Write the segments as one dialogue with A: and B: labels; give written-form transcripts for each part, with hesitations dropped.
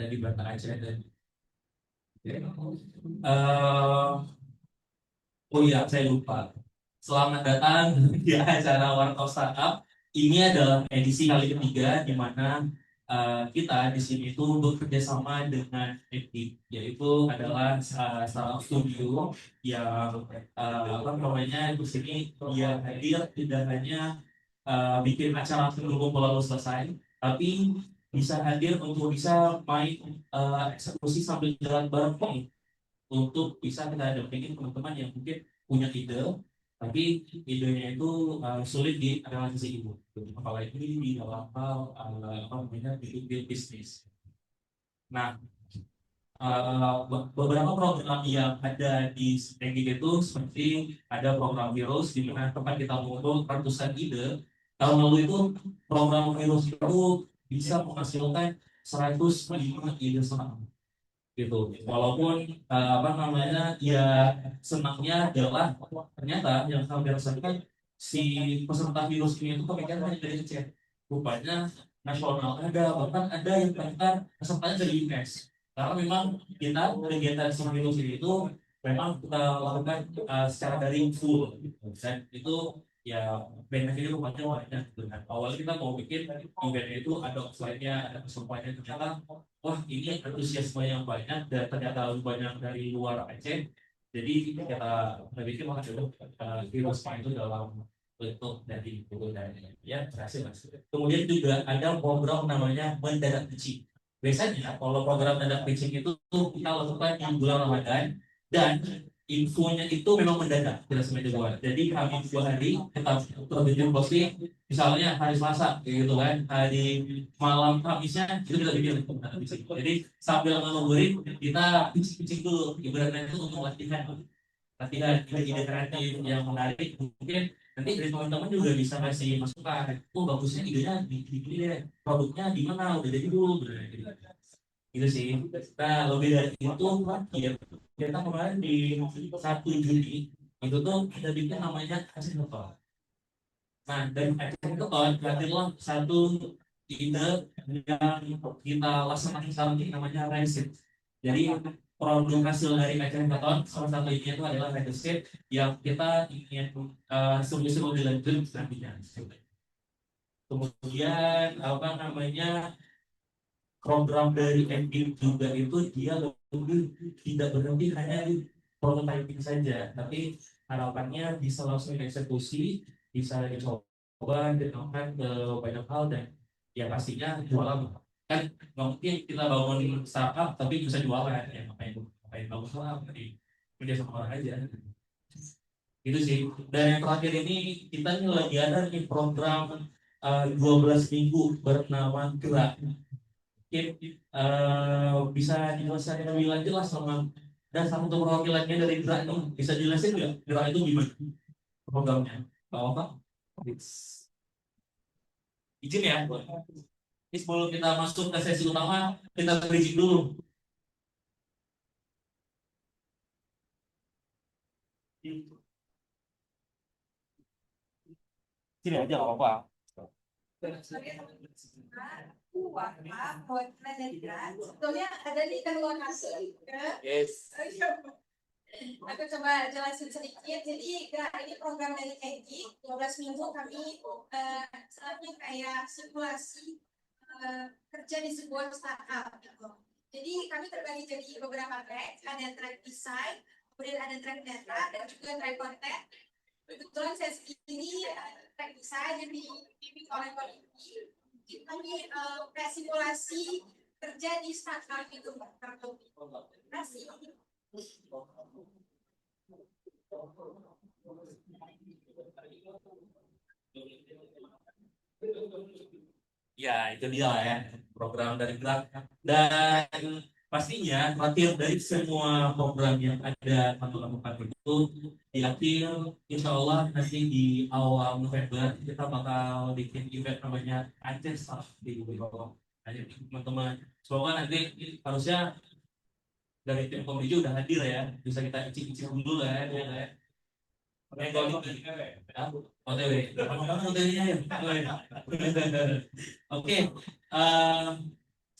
A: di Banda Aceh dan oh iya, saya lupa. Selamat datang di acara Warkop Startup. Ini adalah edisi kali ketiga di mana kita di sini itu bekerja sama dengan Epic, yaitu adalah startup studio yang apa namanya di sini dia hadir tidak hanya bikin acara menunggu lalu selesai, tapi bisa hadir untuk bisa main eksekusi sambil jalan bareng untuk bisa kita dampingin teman-teman yang mungkin punya ide tapi idenya itu sulit direalisasi ibu apalagi di dalam hal apa namanya di bisnis. Nah, beberapa program yang ada di Stegi itu seperti ada program virus di mana tempat kita mengumpul ratusan ide. Tahun lalu itu program virus itu bisa menghasilkan 105 ide serangan gitu. Walaupun apa namanya ya senangnya adalah ternyata yang kami rasakan si peserta virus ini itu kepikiran hanya dari Aceh. Rupanya nasional ada, bahkan ada yang ternyata pesertanya dari US. Karena memang kita kegiatan si virus ini itu memang kita lakukan secara daring full gitu. Dan itu ya benefitnya rupanya banyak gitu kan. Awalnya kita mau bikin event itu ada offline-nya, ada kesempatannya ternyata wah ini antusiasme yang banyak dan ternyata lebih banyak dari luar Aceh. Jadi kita bikin makan dulu virusnya itu dalam bentuk dari guru dan ya berhasil mas. Kemudian juga ada program namanya mendadak pitching. Biasanya kalau program mendadak pitching itu kita lakukan di bulan Ramadan dan infonya itu memang mendadak tidak sengaja buat. Jadi kami 2 hari kita terbitin posting misalnya hari Selasa kayak gitu kan hari malam Kamisnya itu kita bikin jadi sambil ngabuburit kita pitching dulu ibaratnya itu untuk latihan ide kreatif yang menarik mungkin nanti dari teman-teman juga bisa kasih masukan oh bagusnya idenya di deh produknya di mana udah jadi dulu bener gitu gitu sih. Nah lebih dari itu ya kita kemarin di 1 Juni itu tuh kita bikin namanya kasih motor. Nah, dari action itu adalah satu ide yang kita laksanakan sekarang ini namanya Resit. Jadi produk hasil dari action hackathon salah satu ini itu adalah Resit yang kita ingin seru-seru dilanjut nantinya. Kemudian apa namanya program dari MBIM juga itu dia lebih tidak berhenti hanya di prototyping saja, tapi harapannya bisa langsung eksekusi, bisa dicoba diterapkan ke banyak hal dan ya pastinya jualan kan nggak mungkin kita bangun startup tapi bisa jualan ya ngapain bagus lah di kerja sama orang aja itu sih. Dan yang terakhir ini kita ini lagi ada nih program 12 minggu bernama Gerak. Mungkin bisa dijelaskan lebih lanjut lah sama dan satu perwakilannya dari Gerak ini bisa jelasin nggak Gerak itu gimana programnya? Pak izin ya. Ini sebelum kita masuk ke sesi utama kita bridging dulu. Sini aja nggak apa-apa.
B: Sebetulnya ada di kantor hasil.
A: Yes.
B: Aku coba jelasin sedikit. Jadi ini program dari EGI 12 minggu kami sebenarnya kayak simulasi kerja di sebuah startup gitu. Jadi kami terbagi jadi beberapa track, ada track design, kemudian ada track data dan juga track konten. Kebetulan saya sendiri track design yang dibimbing oleh Polisi. Kami kayak simulasi kerja di startup itu terima kasih.
A: Ya, itu dia lah ya program dari Gerak dan pastinya terakhir dari semua program yang ada kami lakukan itu di akhir insya Allah nanti di awal November kita bakal bikin event namanya Aceh Staff di bawah. Ayo teman-teman, semoga nanti harusnya dari tim komedi udah hadir ya, bisa kita icip-icip dulu lah ya. Oke, kalau OTW, kamu OTW-nya ya. Oke,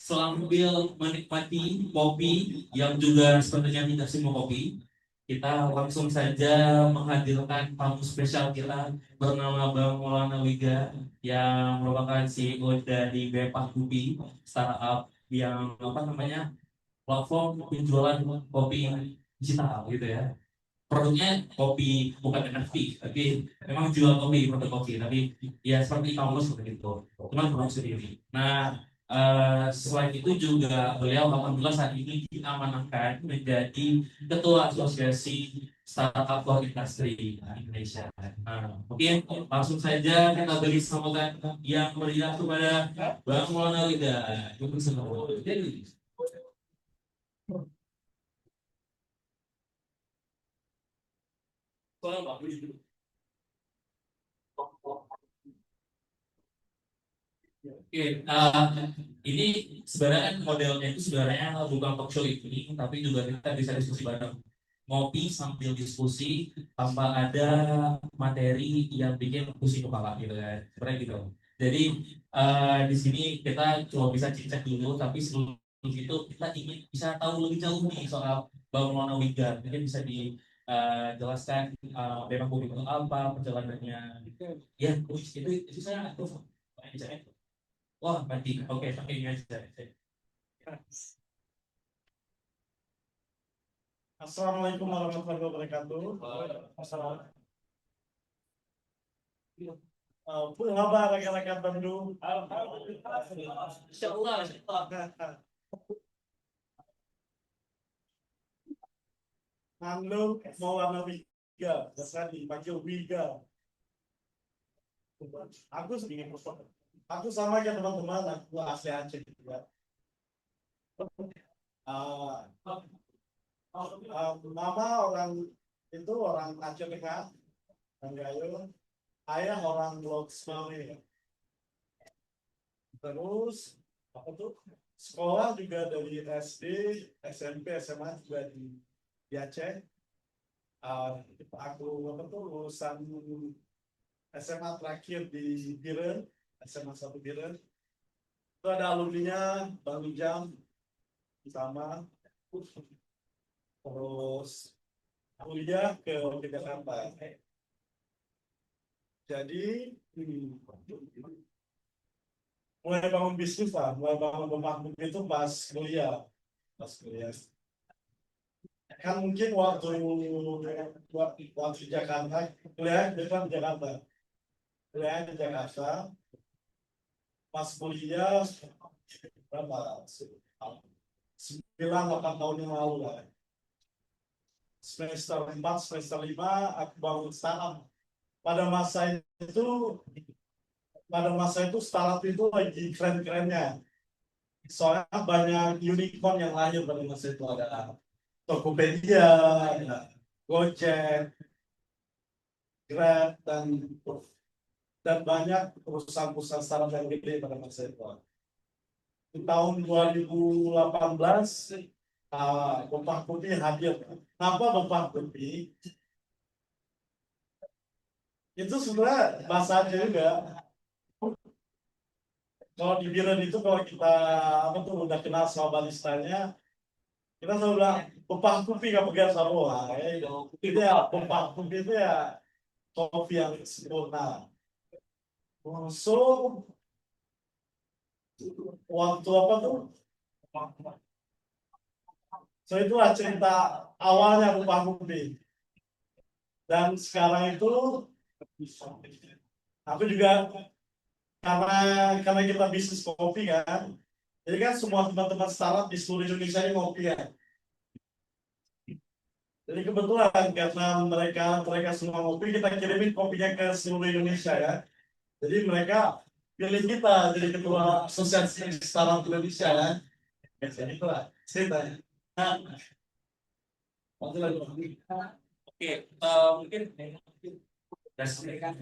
A: sambil menikmati kopi yang juga sebenarnya tidak semua kopi, kita langsung saja menghadirkan tamu spesial kita bernama Bang Maulana Wiga yang merupakan CEO dari Bepak Kopi, startup yang apa namanya platform penjualan kopi digital gitu ya. Produknya kopi bukan NFT, tapi memang jual kopi, produk kopi, tapi ya seperti e-commerce seperti itu, cuman produk sendiri. Nah, selain itu juga beliau alhamdulillah saat ini diamanahkan menjadi ketua asosiasi startup for industry Indonesia. Nah, mungkin langsung saja kita beri sambutan yang meriah kepada Bang Maulana Wida. Terima kasih. Oke, ini sebenarnya kan modelnya itu sebenarnya bukan talk show ini, tapi juga kita bisa diskusi bareng, ngopi sambil diskusi tanpa ada materi yang bikin pusing kepala gitu kan, sebenarnya gitu. Jadi di sini kita cuma bisa cek dulu, tapi sebelum itu kita ingin bisa tahu lebih jauh nih soal bangunan Winggar. Mungkin bisa dijelaskan memang bumi itu apa, perjalanannya. Ya, itu saya tuh. Wah, berarti oke, pakai ini aja.
C: Assalamualaikum warahmatullahi wabarakatuh. Assalamualaikum. Apa rekan-rekan Bandung?
A: Insyaallah, insyaallah.
C: Halo, Maulana Wiga, biasa dipanggil Wiga. Aku sedikit aku sama kayak teman-teman, aku asli Aceh juga. Uh, Mama orang itu orang Aceh Tengah, orang Gayo. Ayah orang Blok Semari. Terus apa tuh? Sekolah juga dari SD, SMP, SMA juga di Aceh. Aku apa tuh lulusan SMA terakhir di Biren, SMA 1 Biren. Itu ada alumninya Bang Ujang sama. Terus kuliah ke Jakarta. Jadi mulai bangun bisnis lah, mulai bangun rumah itu pas kuliah. Kan mungkin waktu Jakarta, kuliah di Jakarta, pas kuliah berapa? 9-8 tahun yang lalu lah. Semester 4, semester 5, aku bangun startup. Pada masa itu startup itu lagi keren-kerennya. Soalnya banyak unicorn yang lahir pada masa itu, ada Tokopedia, ada Gojek, Grab, dan banyak perusahaan-perusahaan startup yang gede pada masa itu. Di tahun 2018, Bapak Putih hadir. Kenapa Bapak Putih? Itu sebenarnya bahasa aja juga. Kalau di Biren itu kalau kita apa tuh udah kenal sama baristanya, kita selalu bilang Bapak Putih gak pegang sama itu ya Bapak Putih itu ya kopi yang sempurna. So waktu apa tuh? So itulah cerita awalnya Bapak Putih. Dan sekarang itu aku juga karena kita bisnis kopi kan, jadi kan semua teman-teman startup di seluruh Indonesia ini ngopi ya. Jadi kebetulan karena mereka semua ngopi, kita kirimin kopinya ke seluruh Indonesia ya. Jadi mereka pilih kita jadi ketua asosiasi startup Indonesia ya. Jadi itulah ceritanya.
A: Oke, mungkin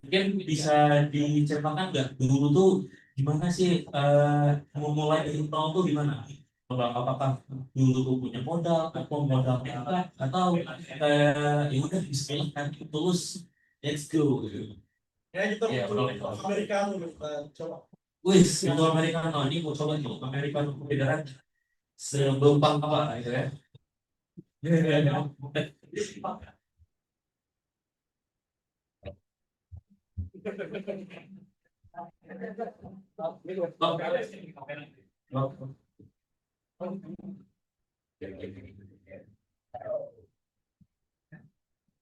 A: mungkin bisa diceritakan nggak dulu tuh gimana sih memulai dari nol tuh gimana? Apakah dulu tuh punya modal atau modalnya enggak atau ya udah Bismillah kan tulus let's go gitu.
C: Ya kita
A: Ya,
C: butuh Amerika kita coba.
A: Wih, itu Americano ini mau coba nih Americano perbedaan sebempang apa gitu ya.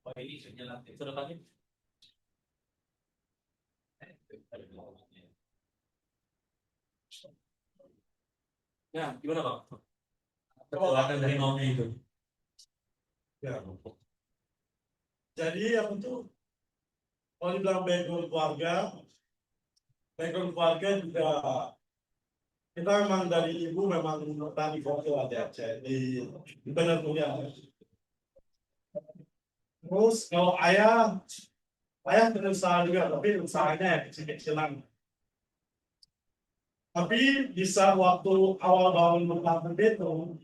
A: Oh, ini jalan itu depannya. Ya, gimana Bang? Perjalanan dari nolnya itu.
C: Ya. Jadi apa tuh? Kalau dibilang background keluarga juga kita memang dari ibu memang tani kopi lah di Aceh di Benar Mulia. Terus kalau ayah berusaha juga tapi usahanya ya kecil-kecilan. Tapi bisa waktu awal bangun rumah itu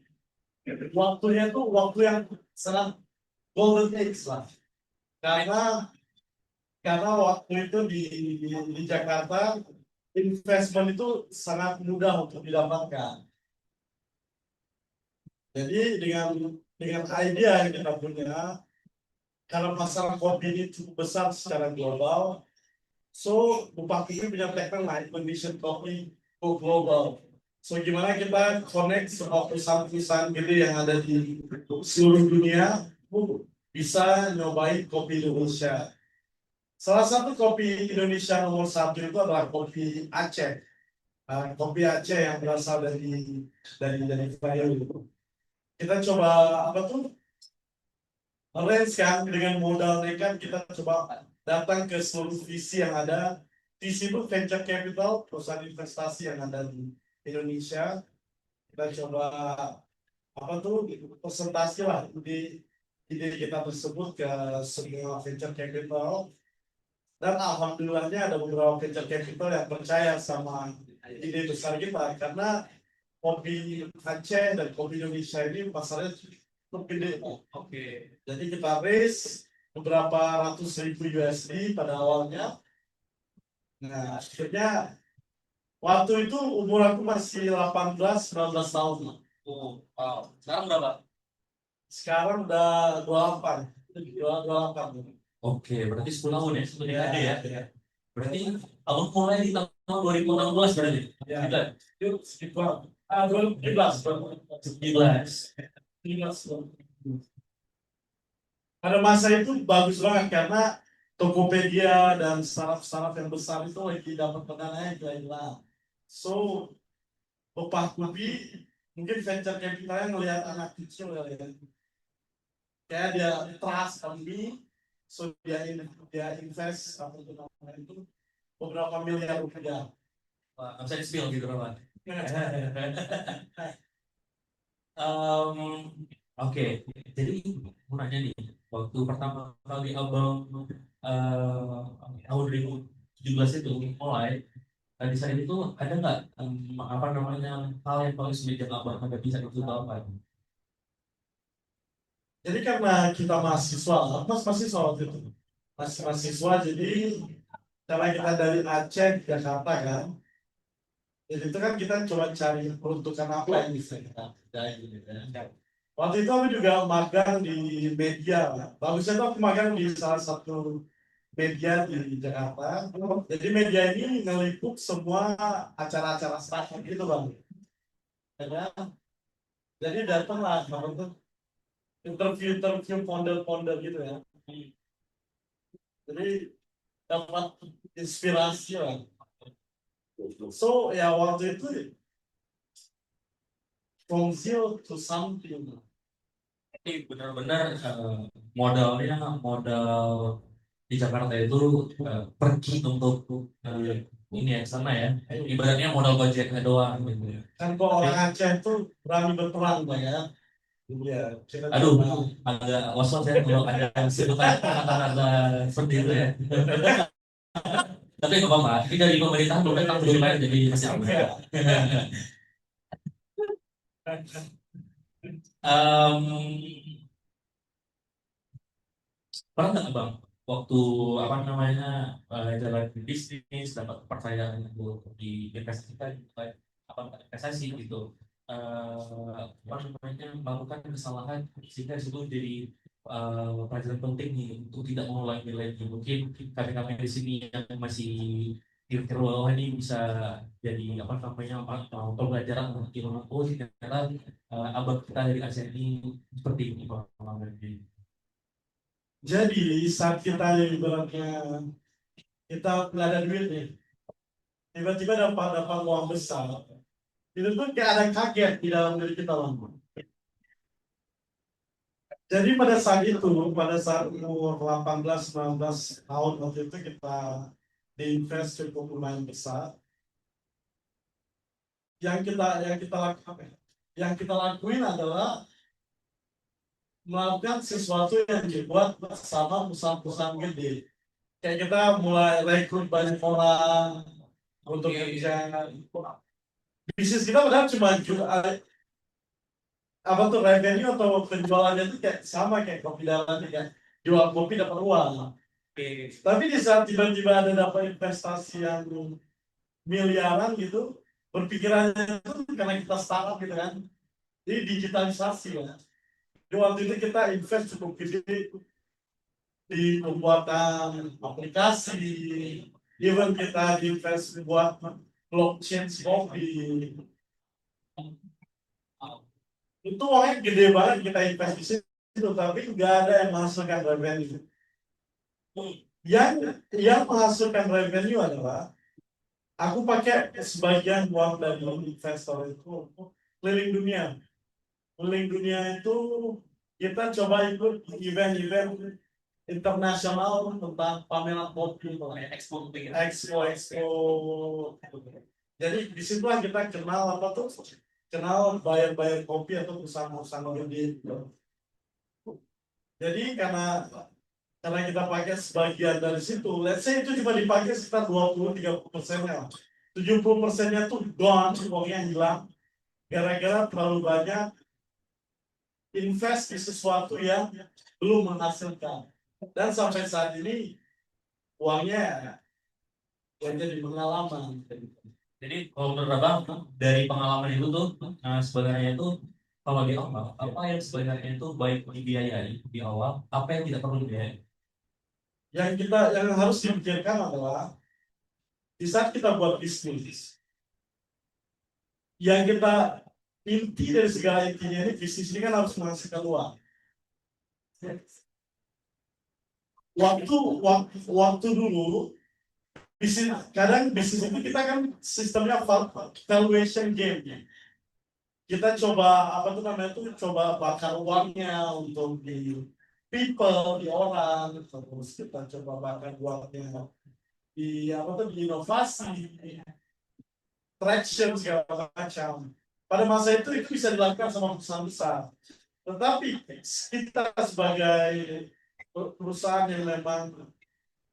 C: waktunya tuh waktu yang sangat golden age lah. Karena waktu itu di Jakarta investment itu sangat mudah untuk didapatkan. Jadi dengan ide yang kita punya, karena masalah kopi ini cukup besar secara global, so Bupati ini punya tagline lah, condition kopi go global. So gimana kita connect semua perusahaan-perusahaan gede yang ada di seluruh dunia bisa nyobain kopi Indonesia. Salah satu kopi Indonesia nomor satu itu adalah kopi Aceh. Kopi Aceh yang berasal dari Fayou. Kita coba apa tuh? Arrange kan dengan modal nekat kita coba datang ke seluruh visi yang ada. Visi itu venture capital, perusahaan investasi yang ada di Indonesia. Kita coba apa tuh presentasi lah ide kita tersebut ke semua venture capital. Dan alhamdulillahnya ada beberapa venture capital yang percaya sama ide besar kita karena kopi Aceh dan kopi Indonesia ini pasarnya cukup gede.
A: Oke.
C: Jadi kita raise beberapa ratus ribu USD pada awalnya. Nah, akhirnya waktu itu umur aku masih 18-19 tahun.
A: Oh, wow. Sekarang berapa?
C: Sekarang udah 28. 28.
A: Oke, berarti 10 tahun ya, 10 dekade ya.
C: Ya.
A: Berarti abang mulai di tahun 2016 berarti?
C: Ya.
A: Tidak.
C: Itu sekitar 2017.
A: 17.
C: 17. Pada masa itu bagus banget karena Tokopedia dan startup-startup yang besar itu lagi dapat pendanaan gila-gila. So, Bapak Kubi mungkin venture capitalnya ngelihat anak kecil kali ya. Kayak dia trust kami, so dia invest atau itu beberapa miliar rupiah.
A: Wah, nggak bisa di-spill gitu berapa? Oke, jadi mau nanya nih, waktu pertama kali abang tahun 2017 itu mulai, di saat itu ada nggak apa namanya hal yang paling sulit yang abang hadapi saat itu atau apa?
C: Jadi karena kita mahasiswa, mas mahasiswa waktu itu, masih mahasiswa, jadi karena kita dari Aceh ke Jakarta kan, jadi itu kan kita coba cari peruntukan apa yang bisa kita kerjain gitu kan. Waktu itu aku juga magang di media. Bagusnya tuh aku magang di salah satu media di Jakarta. Jadi media ini ngeliput semua acara-acara startup gitu bang. Ya, jadi datanglah apa tuh interview founder-founder gitu ya. Jadi dapat inspirasi lah. So ya waktu itu from zero to something.
A: Ini benar-benar modalnya modal di Jakarta itu pergi untuk ini ya sana ya. Ibaratnya modal budgetnya doang gitu ya.
C: Kan kok orang Aceh itu berani berperang bang ya. Iya,
A: Aduh, agak was-was ya kalau ada sebutan kata-kata seperti itu ya. Tapi nggak apa-apa, ini dari pemerintah belum datang belum lain jadi masih aman. Em, pernah nggak bang waktu apa namanya jalan bisnis dapat kepercayaan untuk diinvestasikan gitu kan, apa investasi gitu, apa namanya melakukan kesalahan sehingga itu jadi pelajaran penting nih untuk tidak mengulangi lagi. Mungkin kami-kami di sini yang masih di bawah ini bisa jadi apa namanya pembelajaran untuk ilmu. Oh ternyata abang kita dari ASEAN ini seperti ini pengalamannya.
C: Jadi saat kita ibaratnya kita nggak ada duit nih, tiba-tiba dapat uang besar, itu tuh kayak ada kaget di dalam diri kita loh. Jadi pada saat umur 18, 19 tahun waktu itu kita diinvest cukup lumayan besar. Yang kita lakuin adalah melakukan sesuatu yang dibuat bersama perusahaan-perusahaan gede. Kayak kita mulai rekrut banyak orang untuk kerja. Bisnis kita padahal cuma apa tuh revenue atau penjualannya itu kayak sama kayak kopi dalam kayak jual kopi dapat uang. Tapi di saat tiba-tiba ada dapat investasi yang miliaran gitu, berpikirannya itu karena kita startup gitu kan, jadi digitalisasi ya. Di waktu itu kita invest cukup gede di pembuatan aplikasi, even kita invest buat blockchain kopi. Itu uangnya gede banget kita invest di situ, tapi nggak ada yang menghasilkan revenue. Yang menghasilkan revenue adalah aku pakai sebagian uang dari investor itu untuk keliling dunia. Keliling dunia itu kita coba ikut event-event internasional tentang pameran kopi, expo. Jadi disitulah kita kenal apa tuh? Kenal bayar kopi atau perusahaan-perusahaan gede. Jadi karena kita pakai sebagian dari situ, let's say itu cuma dipakai sekitar 20-30%-nya. 70%-nya tuh gone, uangnya hilang. Gara-gara terlalu banyak invest di sesuatu yang belum menghasilkan. Dan sampai saat ini uangnya yang jadi pengalaman.
A: Jadi kalau menurut abang dari pengalaman itu tuh sebenarnya itu kalau di awal apa yang sebenarnya itu baik dibiayai di awal, apa yang tidak perlu dibiayai?
C: Yang harus dipikirkan adalah di saat kita buat bisnis, yang kita inti dari segala intinya ini bisnis ini kan harus menghasilkan uang. Waktu dulu kadang bisnis itu kita kan sistemnya valuation game. Kita coba apa tuh namanya tuh coba bakar uangnya untuk di people, di orang, terus kita coba bakar uangnya di apa tuh di inovasi, traction segala macam. Pada masa itu bisa dilakukan sama perusahaan besar. Tetapi kita sebagai perusahaan yang memang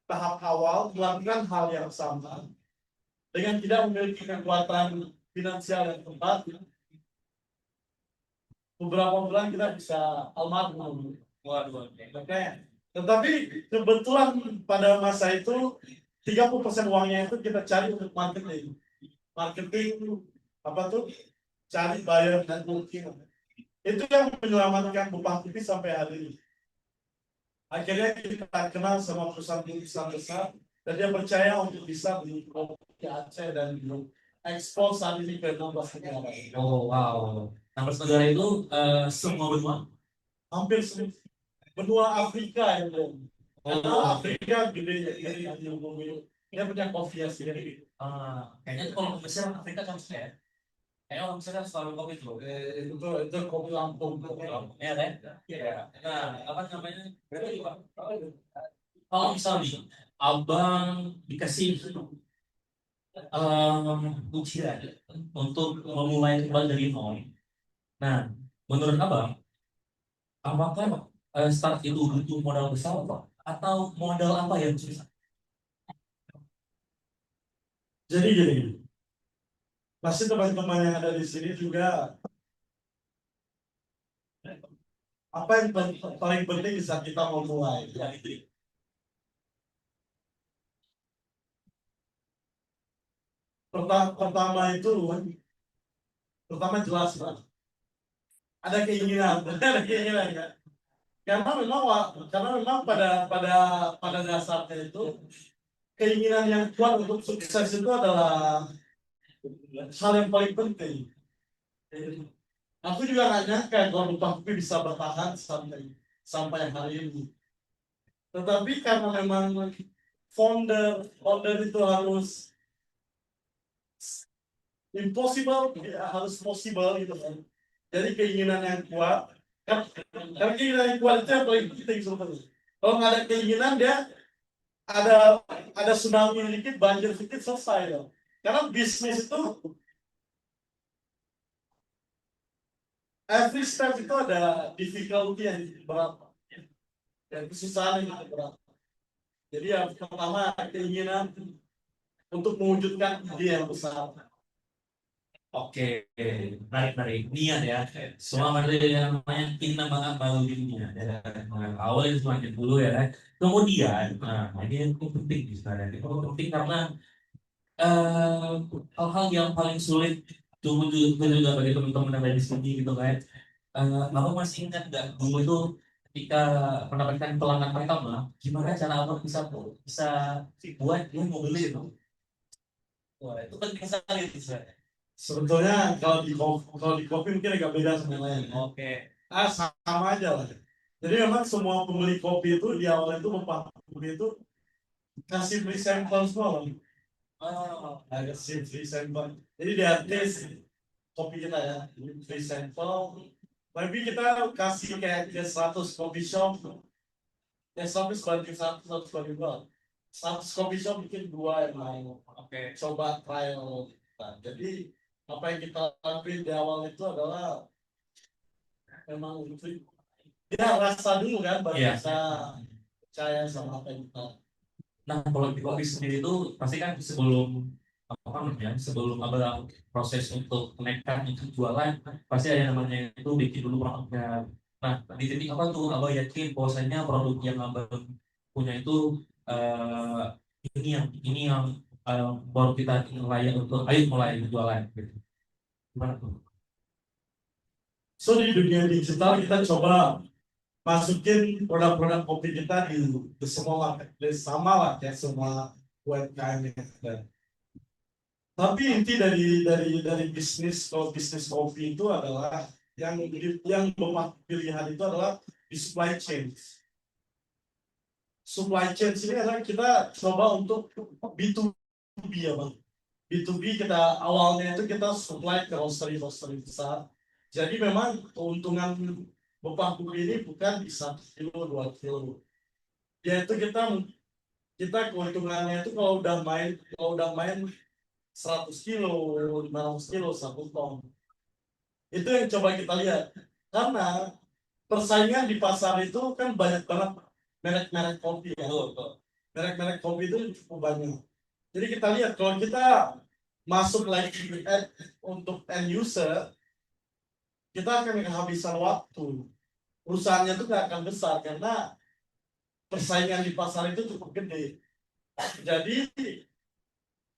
C: tahap awal melakukan hal yang sama dengan tidak memiliki kekuatan finansial yang tepat, beberapa bulan kita bisa almarhum. Waduh, makanya. Tetapi kebetulan pada masa itu 30% uangnya itu kita cari untuk marketing. Marketing apa tuh? Cari buyer dan booking. Itu yang menyelamatkan Bupang TV sampai hari ini. Akhirnya kita kenal sama perusahaan besar dan dia percaya untuk bisa di kopi Aceh dan ekspor saat ini ke 16 negara.
A: Oh wow, 16 negara itu semua benua?
C: Hampir semua benua Afrika yang belum.
A: Oh,
C: Afrika gede dia punya kopi ya sendiri.
A: kayaknya kalau ke Mesir Afrika kan ya. Kayaknya orang Mesir kan selalu kopi tuh.
C: Itu kopi Lampung.
A: Ya kan? Iya. Nah, apa namanya? Berarti Pak, kalau misalnya abang dikasih ujian untuk memulai kembali dari nol. Nah, menurut abang, apakah start itu butuh modal besar Pak? Atau modal apa yang susah?
C: Jadi gini, pasti teman-teman yang ada di sini juga apa yang paling penting saat kita mau mulai.
A: Ya, itu.
C: pertama itu, pertama jelas lah. Ada keinginan, ada keinginan ya. Karena memang pada dasarnya itu keinginan yang kuat untuk sukses itu adalah hal yang paling penting. Aku juga nggak nyangka kalau Bang Upi bisa bertahan sampai hari ini. Tetapi karena memang founder itu harus impossible, ya, harus possible gitu kan. Jadi keinginan yang kuat, karena keinginan yang kuat itu yang paling penting sebetulnya. Kalau nggak ada keinginan dia ada ada tsunami dikit, banjir sedikit selesai ya. Karena bisnis itu every step itu ada difficulty yang berat, dan kesusahan yang berat. Jadi yang pertama keinginan untuk mewujudkan ide yang besar.
A: Oke, menarik niat ya. Semua ada yang namanya kita mengamal dirinya. Ya. Nah, awalnya semakin dulu ya. Kan. Kemudian, nah ini yang penting sebenarnya. Itu penting karena eh, hal-hal yang paling sulit tunggu juga bagi teman-teman yang ada di sini gitu kan. Aku masih ingat nggak dulu itu ketika mendapatkan pelanggan pertama, gimana cara aku bisa buat dia mau beli itu. Wah itu penting sekali itu sebenarnya.
C: Sebetulnya kalau di kopi mungkin agak beda sama yang lain.
A: Oke.
C: Sama aja lah. Jadi memang semua pembeli kopi itu di awal itu kopi itu kasih free sampel semua.
A: Oh,
C: Ada free sampel. Jadi dia tes kopi kita ya, free sampel. Tapi kita kasih kayak ke 100 coffee shop. Ya 100 banding 100 banding 2. 100 coffee shop mungkin 2 yang mau
A: oke.
C: coba trial. Nah, jadi apa yang kita lakuin di awal itu adalah memang dia rasa dulu kan baru
A: Iya.
C: bisa percaya sama apa yang kita.
A: Nah, kalau di kopi sendiri itu pasti kan apa namanya sebelum ada proses untuk menaikkan itu jualan pasti ada namanya itu bikin dulu produknya. Nah, di titik apa tuh abang yakin bahwasanya produk yang abang punya itu eh, ini yang baru kita layak untuk ayo mulai jualan gitu. Gimana tuh?
C: So di dunia digital kita coba masukin produk-produk kopi kita di semua marketplace sama lah kayak semua UMKM yang ada. Tapi inti dari bisnis kalau bisnis kopi itu adalah yang memang pilihan itu adalah di supply chain. Supply chain ini adalah kita coba untuk B2B ya bang. B2B kita awalnya itu kita supply ke roastery besar. Jadi memang keuntungan Bepang Kopi ini bukan di 1 kilo 2 kilo. Ya itu kita keuntungannya itu kalau udah main 100 kilo, 500 kilo, 1 ton. Itu yang coba kita lihat. Karena persaingan di pasar itu kan banyak banget merek-merek kopi ya. Merek-merek kopi itu cukup banyak. Jadi kita lihat kalau kita masuk lagi untuk end user, kita akan kehabisan waktu. Perusahaannya itu nggak akan besar karena persaingan di pasar itu cukup gede. Jadi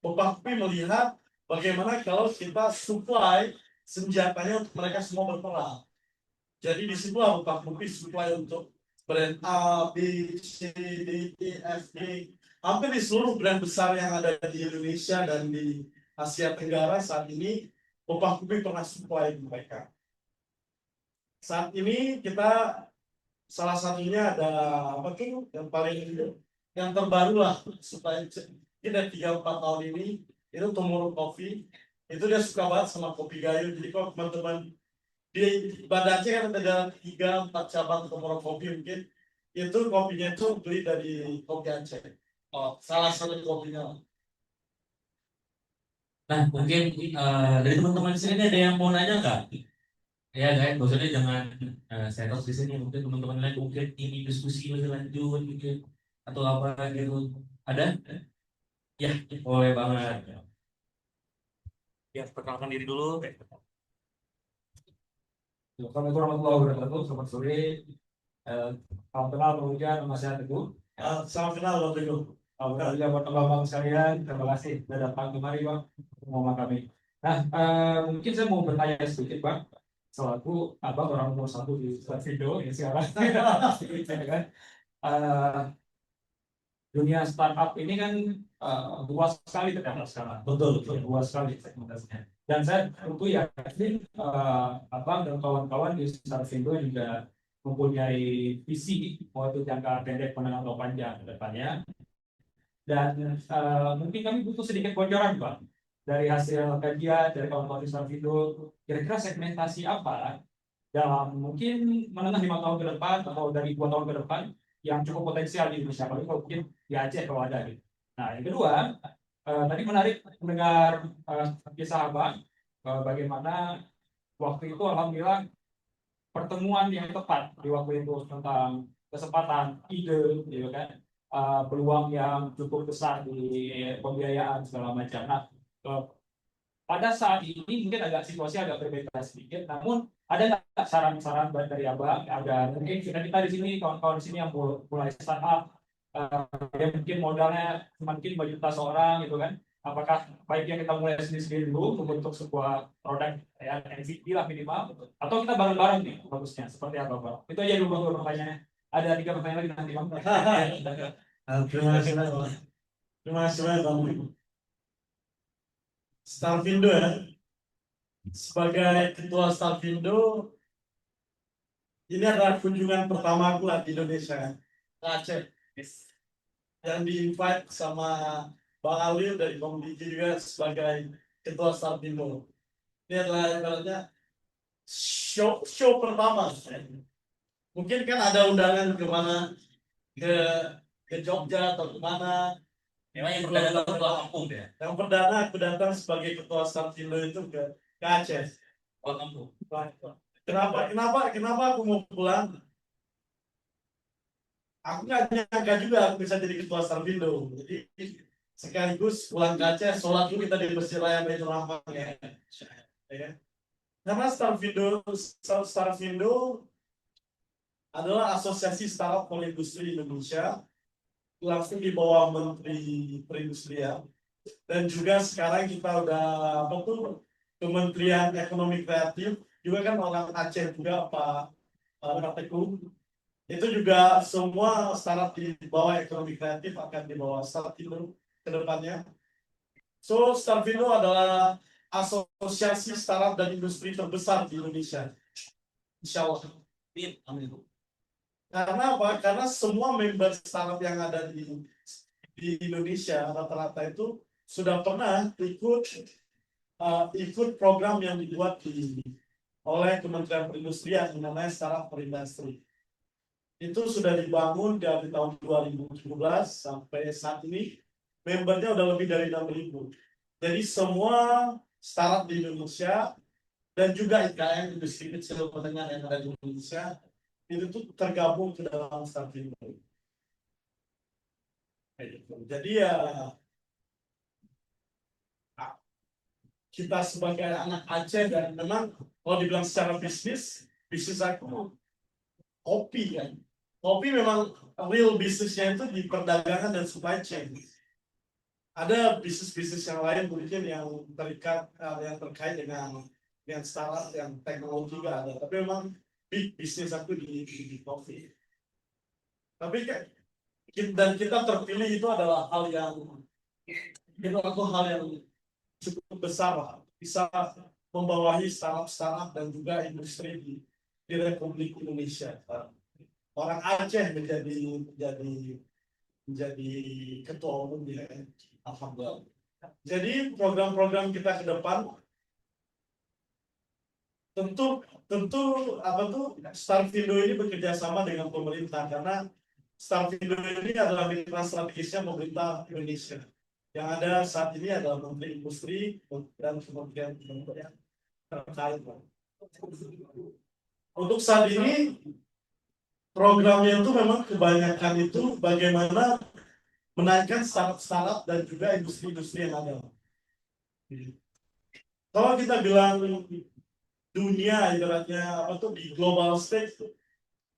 C: Kopi melihat bagaimana kalau kita supply senjatanya untuk mereka semua berperang. Jadi di situ Kopi supply untuk brand A, B, C, D, E, F, G. Hampir di seluruh brand besar yang ada di Indonesia dan di Asia Tenggara saat ini Kopi pernah supply mereka. Saat ini kita salah satunya ada apa tuh yang terbaru lah supaya kita 3-4 tahun ini itu Tomorrow Coffee itu dia suka banget sama kopi gayo. Jadi kalau teman-teman di Banda Aceh kan ada 3-4 cabang Tomorrow Coffee mungkin itu kopinya itu beli dari kopi Aceh. Oh, salah satu kopinya.
A: Nah, mungkin dari teman-teman di sini ada yang mau nanya nggak? Ya guys, maksudnya jangan saya tahu di sini mungkin teman-teman lain mungkin ini diskusi lebih lanjut mungkin atau apa gitu. Ada? Ya, boleh banget. Ya, perkenalkan diri dulu.
D: Assalamualaikum warahmatullahi wabarakatuh. Selamat sore. Salam kenal, kemudian nama saya Teguh.
C: Salam kenal Bang Teguh.
D: Buat abang-abang sekalian, terima kasih sudah datang kemari Bang, ngomong kami. Nah, mungkin saya mau bertanya sedikit Bang, selaku abang orang nomor satu di Video ini sekarang, ya kan? Eh, dunia startup ini kan luas sekali ternyata sekarang,
C: Betul, betul.
D: luas sekali segmentasinya. Dan saya tentu yakin abang dan kawan-kawan di Starvindo juga mempunyai visi mau itu jangka pendek, menengah atau panjang ke depannya. Dan mungkin kami butuh sedikit bocoran Pak dari hasil kajian dari kawan-kawan di Starvindo, kira-kira segmentasi apa dalam mungkin menengah 5 tahun ke depan atau dari 2 tahun ke depan yang cukup potensial di Indonesia, apalagi kalau mungkin di Aceh kalau ada gitu. Nah, yang kedua, tadi menarik mendengar kisah Abang bagaimana waktu itu alhamdulillah pertemuan yang tepat di waktu itu tentang kesempatan, ide, gitu kan, peluang yang cukup besar di pembiayaan segala macam. Nah, eh, pada saat ini mungkin agak situasi agak berbeda sedikit, namun ada nggak saran-saran dari Abang? Ada mungkin kita di sini kawan-kawan di sini yang mulai startup, yang mungkin modalnya cuma mungkin 2 juta seorang gitu kan? Apakah baiknya kita mulai sendiri-sendiri dulu membentuk sebuah produk ya MVP lah minimal, atau kita bareng-bareng nih bagusnya? Seperti apa Bang? Itu aja dulu Bang pertanyaannya. Ada 3 pertanyaan lagi nanti Bang.
C: Terima kasih banyak, Bang. Terima kasih banyak, Bang. Starvindo ya, sebagai ketua Starvindo, ini adalah kunjungan pertama aku lah di Indonesia, ke Aceh. Yang di-invite sama Bang Alil dari Komdigi juga sebagai ketua Starvindo. Ini adalah ibaratnya show pertama. Mungkin kan ada undangan kemana, ke Jogja atau kemana.
A: Memang yang perdana itu ketua kampung ya.
C: Yang perdana aku datang sebagai ketua Starvindo itu ke Aceh.
A: Ketua kampung.
C: Kenapa aku mau pulang? Aku nggak nyangka juga aku bisa jadi ketua Starvindo. Jadi sekaligus pulang ke Aceh, sholat dulu kita di Masjid Raya Baitur Rahman ya. Karena Starvindo adalah asosiasi startup industri Indonesia, langsung di bawah Menteri Perindustrian, dan juga sekarang kita udah apa tuh Kementerian Ekonomi Kreatif juga kan orang Aceh juga Pak Teguh. Itu juga semua startup di bawah ekonomi kreatif akan di bawah Starvindo ke depannya. So, Starvindo adalah asosiasi startup dan industri terbesar di Indonesia. Insya Allah.
A: Amin.
C: Karena apa? Karena semua member startup yang ada di Indonesia rata-rata itu sudah pernah ikut program yang dibuat oleh Kementerian Perindustrian yang namanya Startup Perindustri. Itu sudah dibangun dari tahun 2017 sampai saat ini membernya udah lebih dari 6.000. Jadi semua startup di Indonesia dan juga IKM industri kecil menengah yang ada di Indonesia itu tuh tergabung ke dalam Starvindo. Jadi ya kita sebagai anak Aceh dan memang kalau dibilang secara bisnis aku kopi kan. Kopi memang real bisnisnya itu di perdagangan dan supply chain. Ada bisnis-bisnis yang lain mungkin yang terkait dengan startup yang teknologi juga ada. Tapi memang big bisnis aku di kopi. Tapi dan kita terpilih itu adalah hal yang cukup besar lah. Bisa membawahi startup dan juga industri di Republik Indonesia. Orang Aceh menjadi ketua umum ya. Alhamdulillah. Jadi program-program kita ke depan tentu Starvindo ini bekerja sama dengan pemerintah karena Starvindo ini adalah mitra strategisnya pemerintah Indonesia. Yang ada saat ini adalah Menteri Industri dan Kementerian terkait. Untuk saat ini programnya itu memang kebanyakan itu bagaimana menaikkan startup dan juga industri-industri yang ada. Kalau kita bilang dunia ibaratnya di global stage,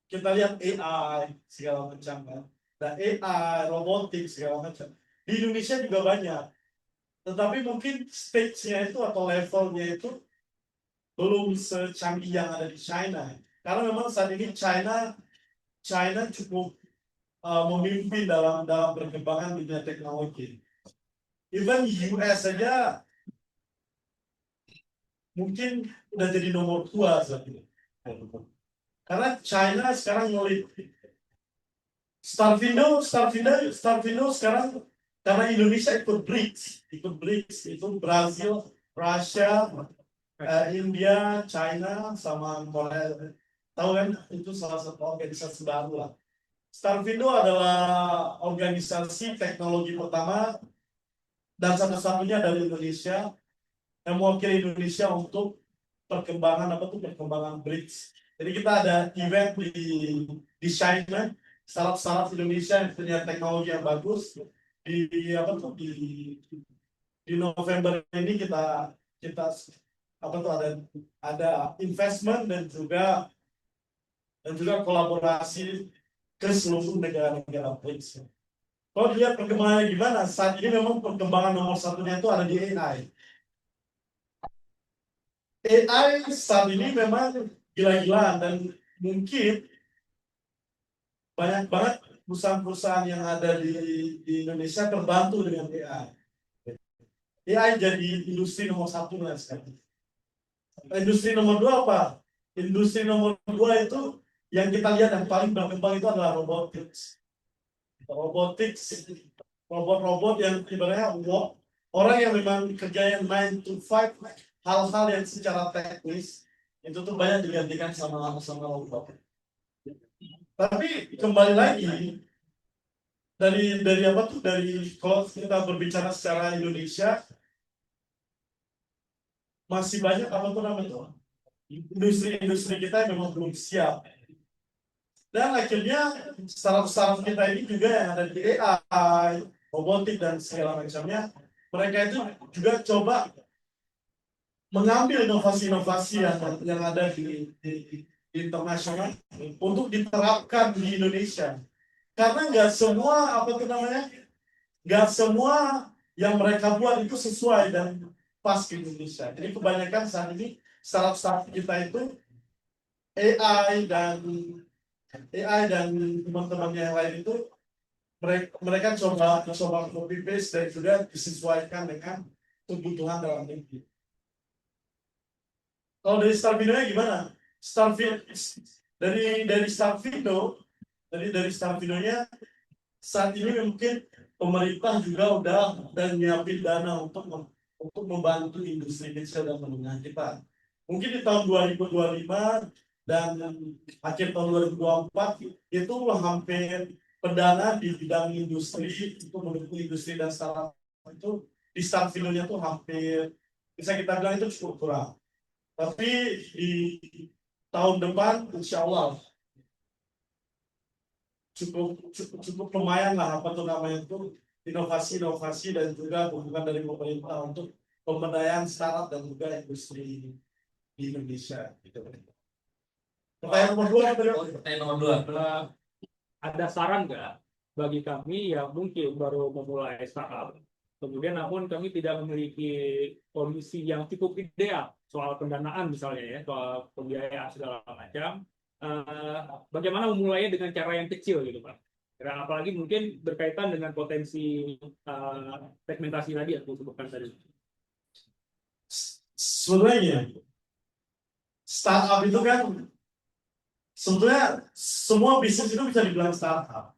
C: kita lihat AI segala macam kan. ada AI, robotik segala macam. Di Indonesia juga banyak. Tetapi mungkin stage-nya itu atau levelnya itu belum secanggih yang ada di China. Karena memang saat ini China cukup memimpin dalam perkembangan dunia teknologi. Even US saja mungkin udah jadi nomor 2 saat ini. Karena China sekarang ngelit. Starfindo sekarang karena Indonesia ikut BRICS, itu Brazil, Rusia, India, China, sama Korea. Tahu kan itu salah satu organisasi baru lah. Starfindo adalah organisasi teknologi pertama dan satu-satunya dari Indonesia yang mewakili Indonesia untuk perkembangan BRICS. Jadi kita ada event di China, startup Indonesia yang punya teknologi yang bagus di November ini kita ada investment dan juga kolaborasi ke seluruh negara-negara BRICS. Kalau dilihat perkembangannya gimana, saat ini memang perkembangan nomor satunya itu ada di AI. AI saat ini memang gila-gilaan dan mungkin banyak banget perusahaan-perusahaan yang ada di Indonesia terbantu dengan AI. AI jadi industri nomor 1 lah sekarang. Industri nomor 2 apa? Industri nomor 2 itu yang kita lihat yang paling berkembang itu adalah robotics. Robot-robot yang ibaratnya orang yang memang kerjanya 9 to 5, hal-hal yang secara teknis itu tuh banyak digantikan sama robot. Tapi kembali lagi dari kalau kita berbicara secara Indonesia masih banyak industri kita yang memang belum siap. Dan akhirnya startup kita ini juga yang ada di AI, robotik dan segala macamnya, mereka itu juga coba mengambil inovasi-inovasi yang ada di internasional untuk diterapkan di Indonesia. Karena nggak semua yang mereka buat itu sesuai dan pas ke Indonesia. Jadi kebanyakan saat ini startup kita itu AI dan teman-temannya yang lain itu mereka coba copy paste dan juga disesuaikan dengan kebutuhan dalam negeri. Kalau dari Starfindo-nya gimana? Dari Starfindo-nya saat ini mungkin pemerintah juga udah nyiapin dana untuk membantu industri kecil dan menengah kita. Mungkin di tahun 2025 dan akhir tahun 2024 itu hampir pendana di bidang industri untuk mendukung industri dan startup itu di Starfindo-nya tuh hampir bisa kita bilang itu cukup kurang. Tapi di tahun depan insya Allah cukup lumayan lah inovasi dan juga hubungan dari pemerintah untuk pemberdayaan startup dan juga industri di Indonesia. Gitu. Pertanyaan nomor 2.
D: Ada saran nggak bagi kami yang mungkin baru memulai startup, kemudian namun kami tidak memiliki kondisi yang cukup ideal soal pendanaan misalnya ya, soal pembiayaan segala macam, bagaimana memulainya dengan cara yang kecil gitu Pak? Dan apalagi mungkin berkaitan dengan potensi segmentasi tadi yang disebutkan tadi.
C: Sebenarnya startup itu kan sebetulnya semua bisnis itu bisa dibilang startup.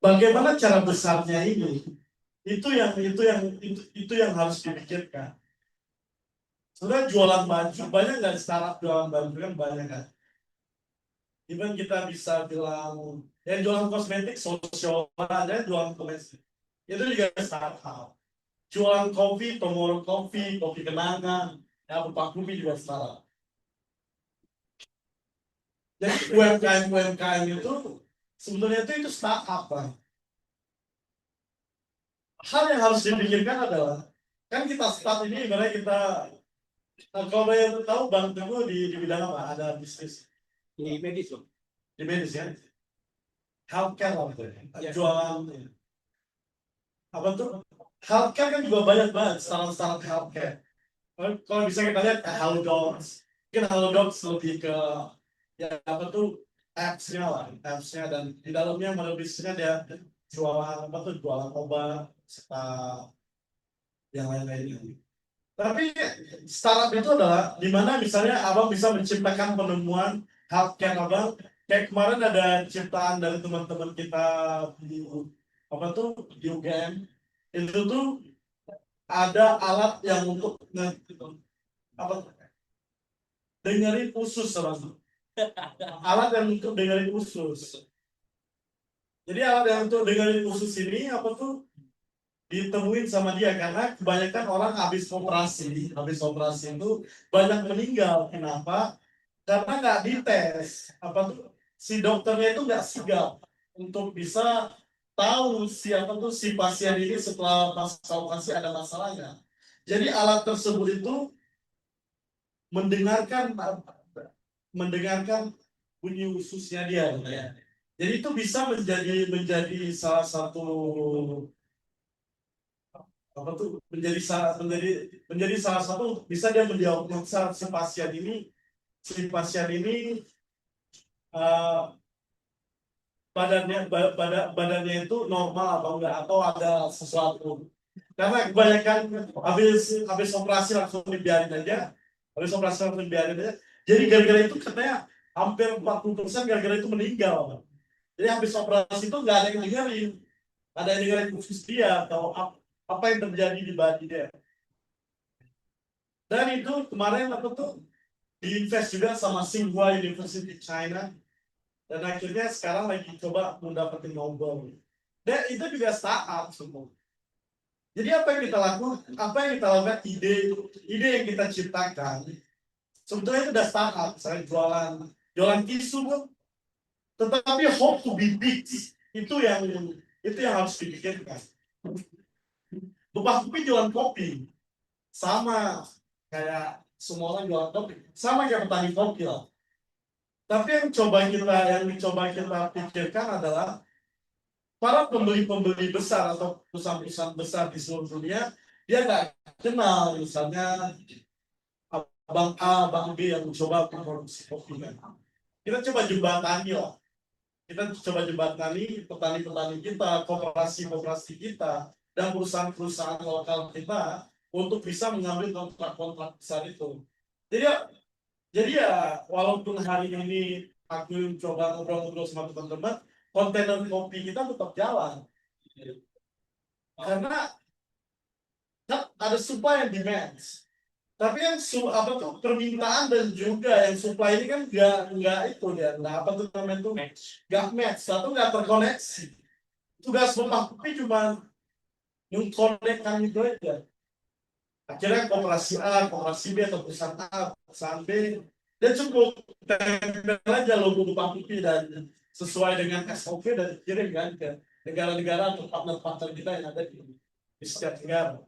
C: Bagaimana cara besarnya ini? Itu yang harus dipikirkan. Sebenarnya jualan baju banyak nggak startup jualan baju kan banyak kan. Even kita bisa bilang yang jualan kosmetik sosial ada jualan kosmetik itu juga startup. Jualan kopi, Tomorrow Coffee, kopi kenangan, ya Bapak Kopi juga startup. Jadi UMKM itu sebetulnya itu startup kan. Hal yang harus dipikirkan adalah kan kita start ini ibaratnya kita kalau yang tahu Bang Teguh di bidang apa? Ada bisnis
D: Di medis loh.
C: di medis ya. Healthcare apa tuh? Jualan apa tuh? Healthcare kan juga banyak banget startup healthcare. Kalau bisa kita lihat ke Halodocs, mungkin Halodocs lebih ke ya apa tuh apps-nya lah, apps-nya dan di dalamnya model bisnisnya dia jualan apa tuh jualan obat serta yang lain-lainnya. Tapi startup itu adalah di mana misalnya abang bisa menciptakan penemuan healthcare abang. Kayak kemarin ada ciptaan dari teman-teman kita di apa tuh di UGM itu tuh ada alat yang untuk apa dengerin usus abang. Alat yang untuk dengerin usus. Jadi alat yang untuk dengerin usus ini apa tuh ditemuin sama dia karena kebanyakan orang habis operasi itu banyak meninggal. Kenapa? Karena nggak dites. Apa tuh si dokternya itu nggak sigap untuk bisa tahu siapa tuh si pasien ini setelah pasca operasi ada masalahnya. Jadi alat tersebut itu mendengarkan bunyi ususnya dia. Ya. Jadi itu bisa menjadi salah satu apa tuh menjadi salah satu bisa dia mendiagnosa si pasien ini badannya itu normal atau enggak atau ada sesuatu karena kebanyakan habis operasi langsung dibiarin aja jadi gara-gara itu katanya hampir 40% gara-gara itu meninggal. Jadi habis operasi itu nggak ada yang dengerin khusus dia atau apa yang terjadi di body dia. Dan itu kemarin aku tuh diinvest juga sama Tsinghua University China dan akhirnya sekarang lagi coba mendapatkan Nobel. Dan itu juga startup semua. Jadi apa yang kita lakukan ide yang kita ciptakan sebetulnya itu udah startup. Saya jualan tisu pun, tetapi hope to be big itu yang harus dipikirkan. Bapak Kopi jualan kopi sama kayak semua orang jualan kopi, sama kayak petani kopi lah. Tapi yang coba kita pikirkan adalah para pembeli besar atau perusahaan-perusahaan besar di seluruh dunia dia nggak kenal misalnya Abang A, Abang B yang mencoba produksi kopi kan. Kita coba jembatani lah. Kita coba jembatani petani-petani kita, koperasi kita, dan perusahaan-perusahaan lokal kita untuk bisa mengambil kontrak-kontrak besar itu. Jadi ya walaupun hari ini aku coba ngobrol-ngobrol sama teman-teman, kontainer kopi kita tetap jalan. Karena ada supply and demand. Tapi yang permintaan dan juga yang supply ini kan nggak itu dia, apa tuh namanya tuh nggak match, satu nggak terkoneksi. Tugas Bapak Kopi cuma mengkonekkan itu aja. Akhirnya koperasi A, koperasi B atau perusahaan A, perusahaan B, dia cukup tempel aja logo Bapak Kopi dan sesuai dengan SOP dan kirim kan ke negara-negara atau partner-partner kita yang ada di setiap negara.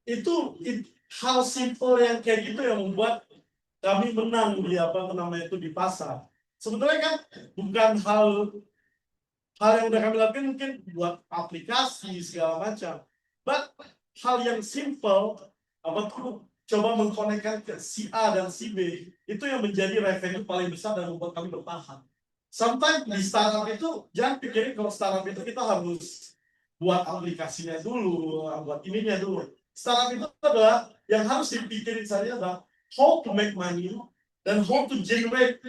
C: Itu hal simple yang kayak gitu yang membuat kami menang di pasar. Sebetulnya kan bukan hal yang udah kami lakukan mungkin buat aplikasi segala macam. But hal yang simple coba mengkonekkan ke si A dan si B itu yang menjadi revenue paling besar dan membuat kami bertahan. Sometimes di startup itu jangan pikirin kalau startup itu kita harus buat aplikasinya dulu, buat ininya dulu. Startup itu adalah yang harus dipikirin saja adalah how to make money dan how to generate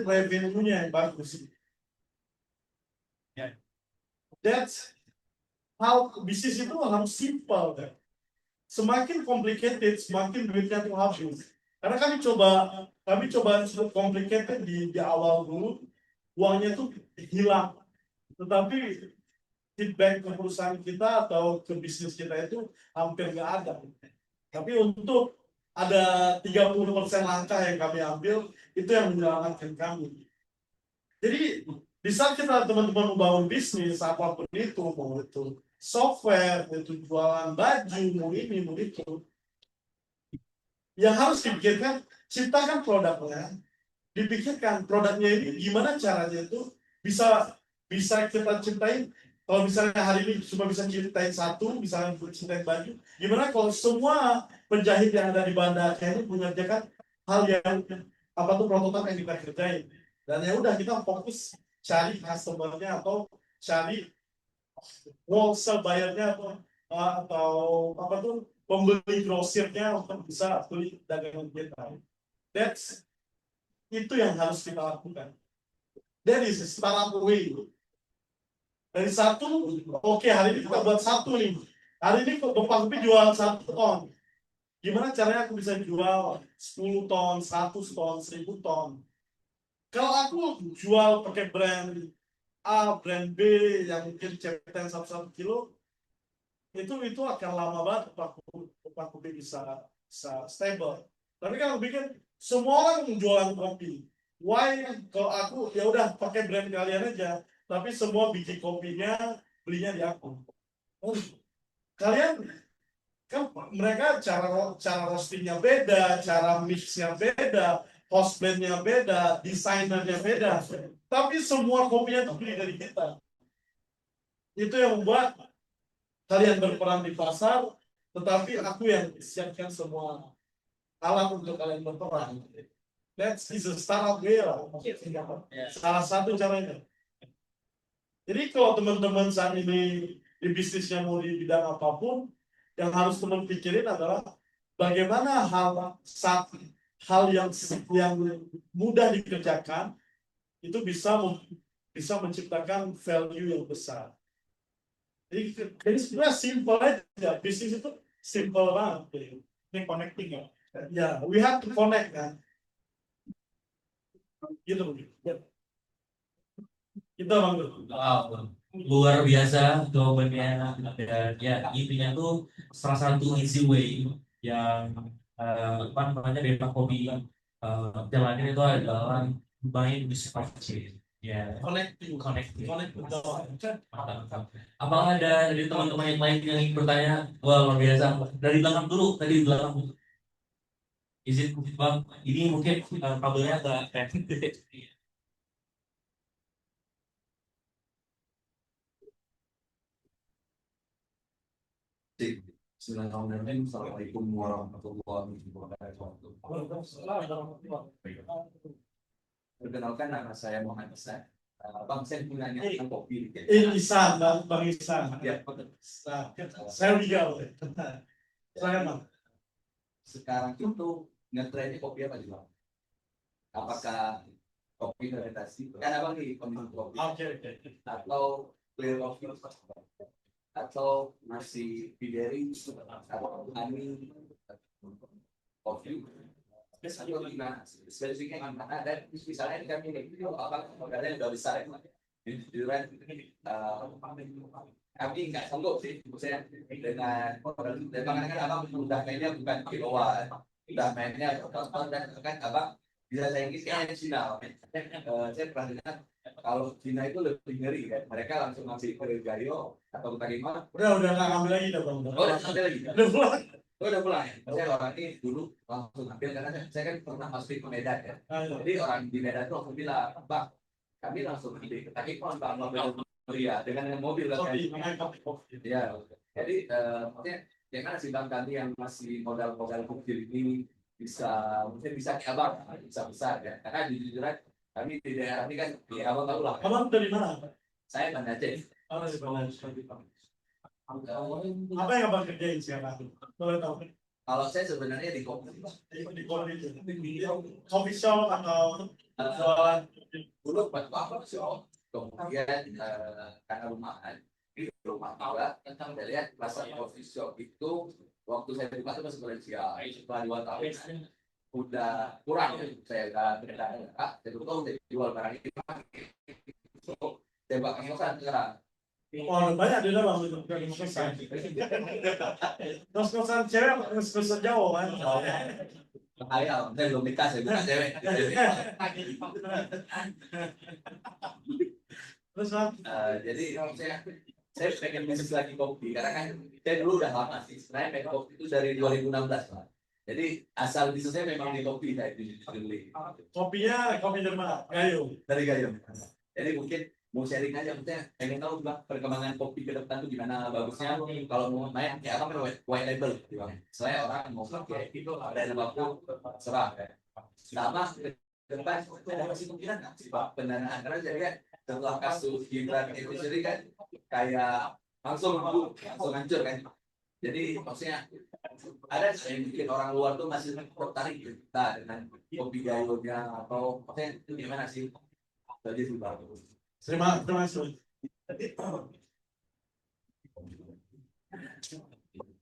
C: revenue-nya yang bagus. That's how bisnis itu harus simple kan. Semakin complicated, semakin duitnya tuh habis. Karena kami coba complicated di awal dulu, uangnya tuh hilang. Tetapi feedback ke perusahaan kita atau ke bisnis kita itu hampir nggak ada. Tapi untuk ada 30% langkah yang kami ambil, itu yang menyelamatkan kami. Jadi, di saat kita teman-teman membangun bisnis, apapun itu, mau itu software, mau itu jualan baju, mau ini, mau itu, yang harus dipikirkan, ciptakan produknya, dipikirkan produknya ini gimana caranya itu bisa bisa kita ciptain. Kalau misalnya hari ini cuma bisa ciptain satu, misalnya ciptain baju, gimana kalau semua penjahit yang ada di Banda Aceh ini mengerjakan hal yang apa tuh prototipe yang kita kerjain. Dan ya udah kita fokus cari customer-nya atau cari wholesale bayarnya atau apa tuh pembeli grosirnya untuk bisa beli dagangan kita. Itu yang harus kita lakukan. That is a startup way. Dari satu, oke, hari ini kita buat satu nih. Hari ini Bapak Kopi jual 1 ton. Gimana caranya aku bisa jual 10 ton, 100 ton, 1000 ton? Kalau aku jual pakai brand A, brand B yang mungkin cepetan 1 kilo, itu akan lama banget Bapak Kopi bisa stable. Tapi kalau bikin semua orang jualan kopi, why kalau aku ya udah pakai brand kalian aja, tapi semua biji kopinya belinya di aku. Oh, kalian kan mereka cara roastingnya beda, cara mixnya beda, host blendnya beda, desainernya beda, tapi semua kopinya tuh beli dari kita. Itu yang membuat kalian berperan di pasar, tetapi aku yang siapkan semua alat untuk kalian berperan. That is a startup way lah. Salah satu caranya. Jadi kalau teman-teman saat ini di bisnisnya mau di bidang apapun, yang harus teman pikirin adalah bagaimana hal yang mudah dikerjakan itu bisa menciptakan value yang besar. Jadi sebenarnya simple aja, bisnis itu simple banget. Ini connecting ya. Ya, we have to connect kan. Gitu mungkin. Kita bang.
A: Wow, luar biasa jawabannya. Dan ya intinya tuh salah satu easy way yang apa namanya Bebak Kopi jalanin itu adalah main di supply chain. Ya, connecting. Mantap. Apakah ada dari teman-teman yang lain yang ingin bertanya? Wah, luar biasa. Dari belakang dulu, tadi di belakang. Izin bang, ini mungkin kabelnya agak pendek.
E: Bismillahirrahmanirrahim. Assalamualaikum warahmatullahi wabarakatuh. Perkenalkan, nama saya Muhammad Ihsan. Bang, saya punya tentang kopi.
C: Ihsan, Bang Ihsan.
E: Ya,
C: Saya juga. Saya bang.
E: sekarang itu ngetrennya kopi apa sih, Bang? Apakah kopi fermentasi? Kan abang nih pemilik kopi.
C: Oke.
E: Atau clear coffee? Atau masih bideri? Atau honey? Kopi? Atau gimana? Spesifiknya gimana? Dan misalnya kami ini, abang modalnya udah besar ya. Jujuran, kami nggak sanggup sih, maksudnya dengan kan abang udah mainnya bukan kilowatt, udah mainnya tonton dan kan abang bisa saingi kayak Cina. Saya pernah dengar kalau Cina itu lebih ngeri kan, mereka langsung ngambil ke Gayo atau ke Tagima.
C: Udah nggak ngambil lagi dah bang.
E: Oh, udah ngambil lagi.
C: Udah pulang.
E: Oh, udah pulang. Saya orang ini dulu langsung ambil karena saya kan pernah masuk ke Medan ya. Jadi orang di Medan itu langsung bilang, Bang, kami langsung ambil ke Tagima, Bang, mobil Ria dengan mobil kan. Ya, jadi maksudnya ya kan si bang kami yang masih modal-modal kecil ini mungkin bisa kayak abang bisa besar ya, karena jujuran kami di daerah ini kan ya abang tahu lah.
C: Abang dari mana?
E: Saya Banda Aceh.
C: Dari Banda Aceh. Apa yang abang kerjain sekarang? Boleh tahu?
E: Kalau saya sebenarnya di kopi.
C: Di coffee shop atau jualan?
E: Dulu waktu apa sih? Kemudian karena rumahan di rumah juga tentang saya lihat pasar coffee shop itu waktu saya buka itu masih potensial. Setelah 2 tahun udah kurang, saya udah berada saya tutup, saya jual barang ini. Saya bakal kosan sekarang.
C: Oh, banyak di dalam itu kosan. Kosan cewek, kosan Jawa kan?
E: Ayah, saya belum nikah, saya bukan cewek.
C: Terus bang?
E: Jadi saya pengen bisnis lagi kopi karena kan saya dulu udah lama sih. Sebenarnya pengen kopi itu dari 2016 Pak. Jadi asal bisnisnya memang di kopi kayak di Firly.
C: Kopinya kopi dari mana? Gayo.
E: Dari Gayung. Jadi mungkin mau sharing aja, maksudnya pengen tahu Bang perkembangan kopi ke depan tuh gimana bagusnya. Kalau mau main kayak apa kan white label gitu Bang. Saya orang mau pakai itu ada waktu serah ya. Sama ke depan ada masih kemungkinan nggak sih Pak pendanaan karena jadi kan setelah kasus Gibran itu sendiri kan kayak langsung hancur kan. Jadi maksudnya ada yang mungkin orang luar tuh masih tertarik kita dengan kopi gayonya atau maksudnya itu gimana sih? Jadi sih Pak.
C: Terima kasih.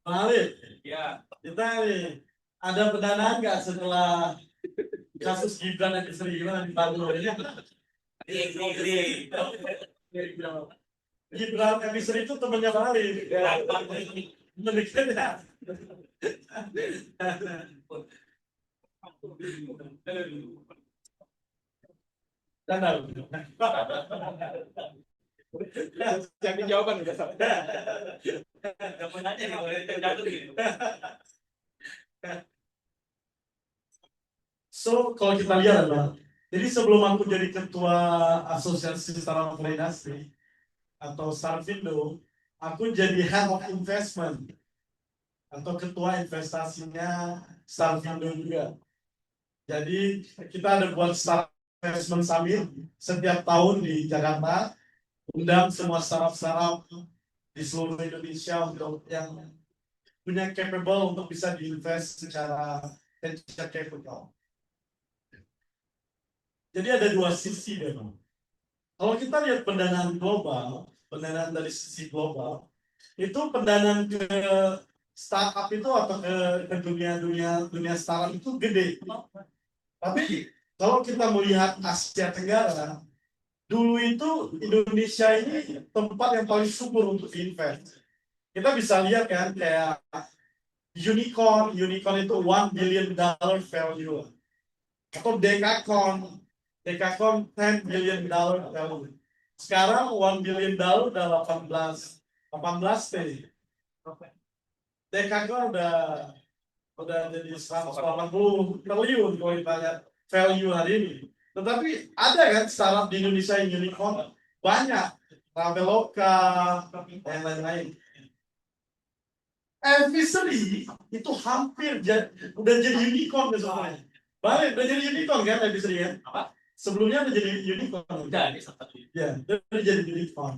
C: Bang Alif,
E: Ya.
C: kita nih ada pendanaan nggak setelah kasus Gibran yang sering gimana di Bandung ini? Gibran yang itu temannya Bang Alif. Mendekatnya.
D: Jadi jawaban udah sampai.
C: So, kalau kita lihat adalah, jadi sebelum aku jadi ketua asosiasi startup industri atau Starfindo, aku jadi head of investment atau ketua investasinya Starfindo juga. Jadi kita ada buat startup investment summit setiap tahun di Jakarta, undang semua startup di seluruh Indonesia untuk yang punya capable untuk bisa diinvest secara venture capital. Jadi ada dua sisi memang. Kalau kita lihat pendanaan global, pendanaan dari sisi global, itu pendanaan ke startup itu atau ke dunia startup itu gede. Tapi kalau kita melihat Asia Tenggara, dulu itu Indonesia ini tempat yang paling subur untuk invest. Kita bisa lihat kan kayak unicorn itu $1 billion value. Atau Dekacon 10 billion dollar value. Sekarang $1 billion udah 18 T. Dekacon udah jadi 180 triliun kalau kita lihat value hari ini. Tetapi ada kan startup di Indonesia yang unicorn banyak, Traveloka dan lain-lain. Advisory itu hampir udah jadi unicorn misalnya. Balik udah jadi unicorn kan advisory ya? Sebelumnya udah jadi unicorn. Ya, udah jadi unicorn.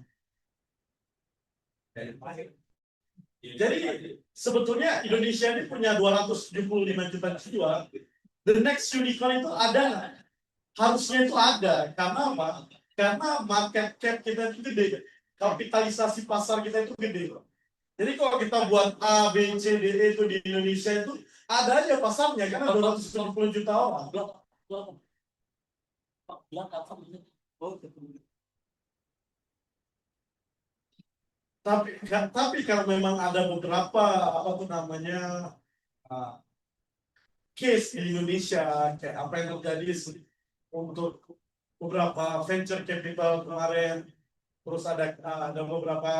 C: Jadi sebetulnya Indonesia ini punya 275 juta jiwa. The next unicorn itu ada, harusnya itu ada. Karena apa? Karena market cap kita itu gede, kapitalisasi pasar kita itu gede. Jadi kalau kita buat A, B, C, D, E itu di Indonesia itu ada aja pasarnya karena 270 juta orang. Tapi kalau memang ada beberapa case di Indonesia kayak apa yang terjadi untuk beberapa venture capital kemarin, terus ada beberapa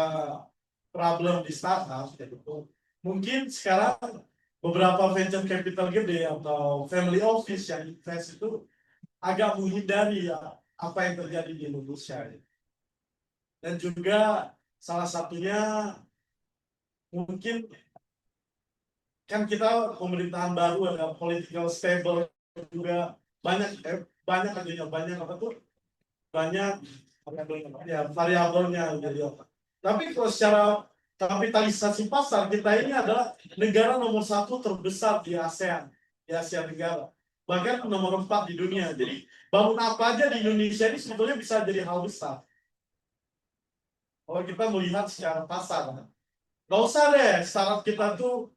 C: problem di startup gitu. Mungkin sekarang beberapa venture capital gede atau family office yang invest itu agak menghindari apa yang terjadi di Indonesia. Dan juga salah satunya mungkin kan kita pemerintahan baru, ada political stable juga, banyak variabelnya jadi apa. Tapi kalau secara kapitalisasi pasar kita ini adalah negara nomor 1 terbesar di ASEAN, di Asia Tenggara, bahkan nomor 4 di dunia. Jadi bangun apa aja di Indonesia ini sebetulnya bisa jadi hal besar kalau kita melihat secara pasar. Nggak usah deh startup kita tuh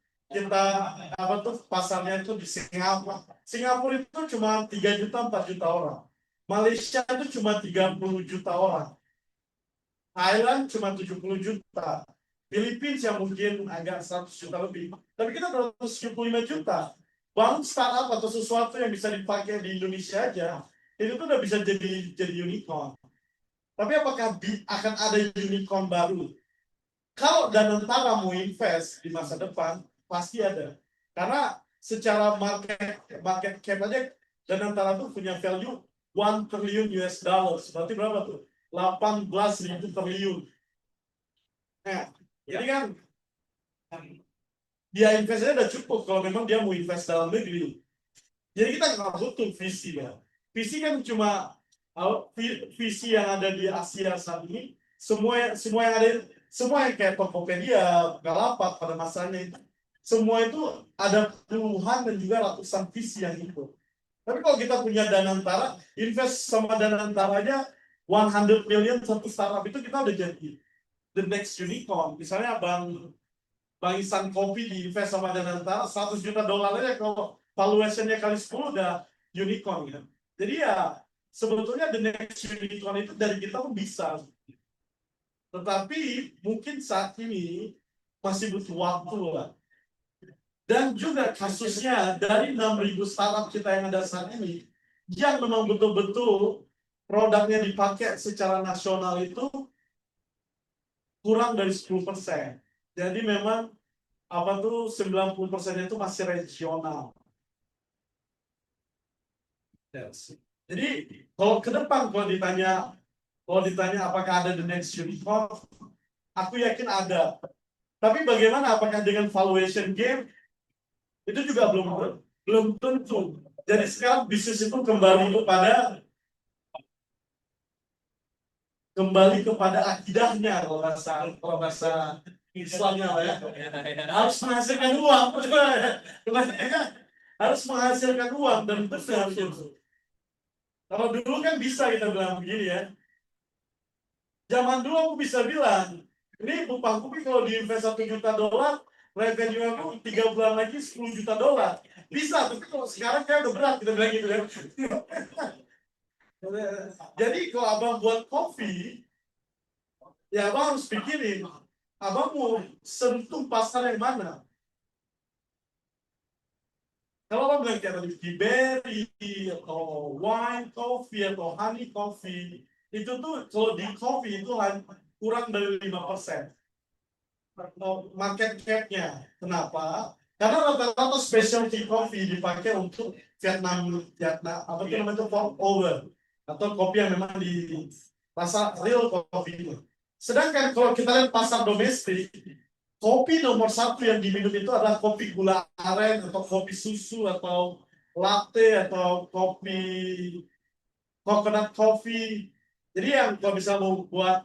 C: pasarnya itu di Singapura. Singapura itu cuma 3 juta 4 juta orang. Malaysia itu cuma 30 juta orang. Thailand cuma 70 juta. Philippines yang mungkin agak 100 juta lebih. Tapi kita 275 juta. Bangun startup atau sesuatu yang bisa dipakai di Indonesia aja, itu tuh udah bisa jadi unicorn. Tapi apakah akan ada unicorn baru? Kalau Danantara mau invest di masa depan, pasti ada. Karena secara market cap aja Danantara tuh punya value 1 triliun US dollars. Berarti berapa tuh? 18.000 triliun. Nah, jadi kan dia investnya udah cukup kalau memang dia mau invest dalam negeri. Jadi kita nggak butuh visi ya. Visi kan cuma visi yang ada di Asia saat ini. Semua yang ada, semua yang kayak Tokopedia, Bukalapak pada masanya itu, semua itu ada puluhan dan juga ratusan visi yang ikut. Tapi kalau kita punya Danantara, invest sama Danantara aja 100 million satu startup itu kita udah jadi the next unicorn. Misalnya Bang Isan Kopi di invest sama Danantara 100 juta dolar aja, kalau valuationnya kali 10 udah unicorn ya. Jadi ya sebetulnya the next unicorn itu dari kita pun bisa. Tetapi mungkin saat ini masih butuh waktu lah. Dan juga kasusnya dari 6.000 startup kita yang ada saat ini, yang memang betul-betul produknya dipakai secara nasional itu kurang dari 10%. Jadi memang 90% itu masih regional. Jadi kalau ke depan kalau ditanya apakah ada the next unicorn, aku yakin ada. Tapi bagaimana apakah dengan valuation game itu juga belum tentu. Jadi sekarang bisnis itu kembali kepada akidahnya, kalau bahasa Islamnya ya. Harus menghasilkan uang. Harus menghasilkan uang dan benar. Kalau dulu kan bisa kita bilang begini ya. Zaman dulu aku bisa bilang, ini Bupang Kupi kalau diinvest 1 juta dolar, revenue aku 3 bulan lagi 10 juta dolar. Bisa, tapi kalau sekarang kayak udah berat kita bilang gitu ya. Jadi kalau abang buat kopi, ya abang harus pikirin, abang mau sentuh pasar yang mana? Kalau abang bilang kayak tadi berry atau wine coffee atau honey coffee, itu tuh kalau di coffee itu kurang dari 5% market cap-nya. Kenapa? Karena rata-rata specialty coffee dipakai untuk Vietnam apa itu namanya pour over atau kopi yang memang di pasar real coffee itu. Sedangkan kalau kita lihat pasar domestik, kopi nomor 1 yang diminum itu adalah kopi gula aren atau kopi susu atau latte atau kopi coconut coffee. Jadi yang kalau bisa mau buat,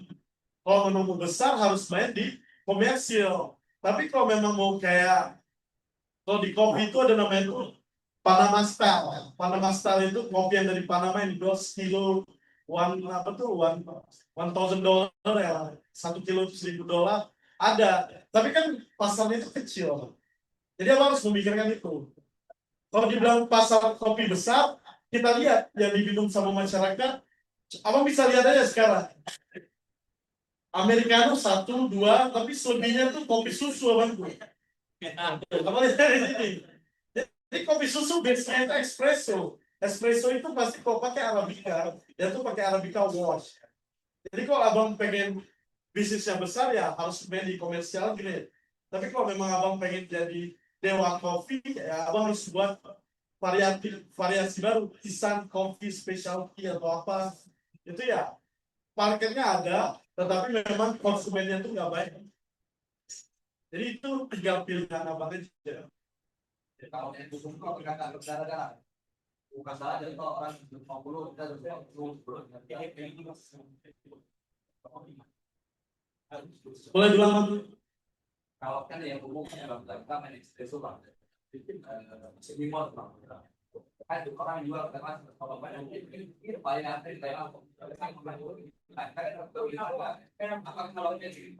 C: kalau memang mau besar harus main di komersil. Tapi kalau memang mau kayak, kalau di kopi itu ada namanya itu Panama Style. Panama Style itu kopi yang dari Panama yang dijual sekilo $1,000 ya, 1 kilo $1,000 ada. Tapi kan pasarnya itu kecil. Jadi abang harus memikirkan itu. Kalau dibilang pasar kopi besar, kita lihat yang diminum sama masyarakat. Abang bisa lihat aja sekarang. Americano 1, 2, tapi selebihnya tuh kopi susu abang tuh. Abang lihat dari sini. Jadi kopi susu biasanya itu espresso. Espresso itu pasti kalau pakai Arabica, dia tuh pakai Arabica wash. Jadi kalau abang pengen bisnis yang besar ya harus main di komersial gini. Tapi kalau memang abang pengen jadi dewa kopi, ya abang harus buat variasi baru, Isan Coffee Specialty atau apa. Itu ya marketnya ada, tetapi memang konsumennya itu nggak baik. Jadi itu tinggal pilihan abang aja.
E: Kalau yang dukung kalau berkata berdarah-darah, bukan salah jadi kalau orang 50 kita
C: Boleh bilang
E: kalau kan yang umumnya kita main espresso bang, minimal bang. Kan orang jual kan kalau banyak ini paling akhir kayak apa? Apa kalau jadi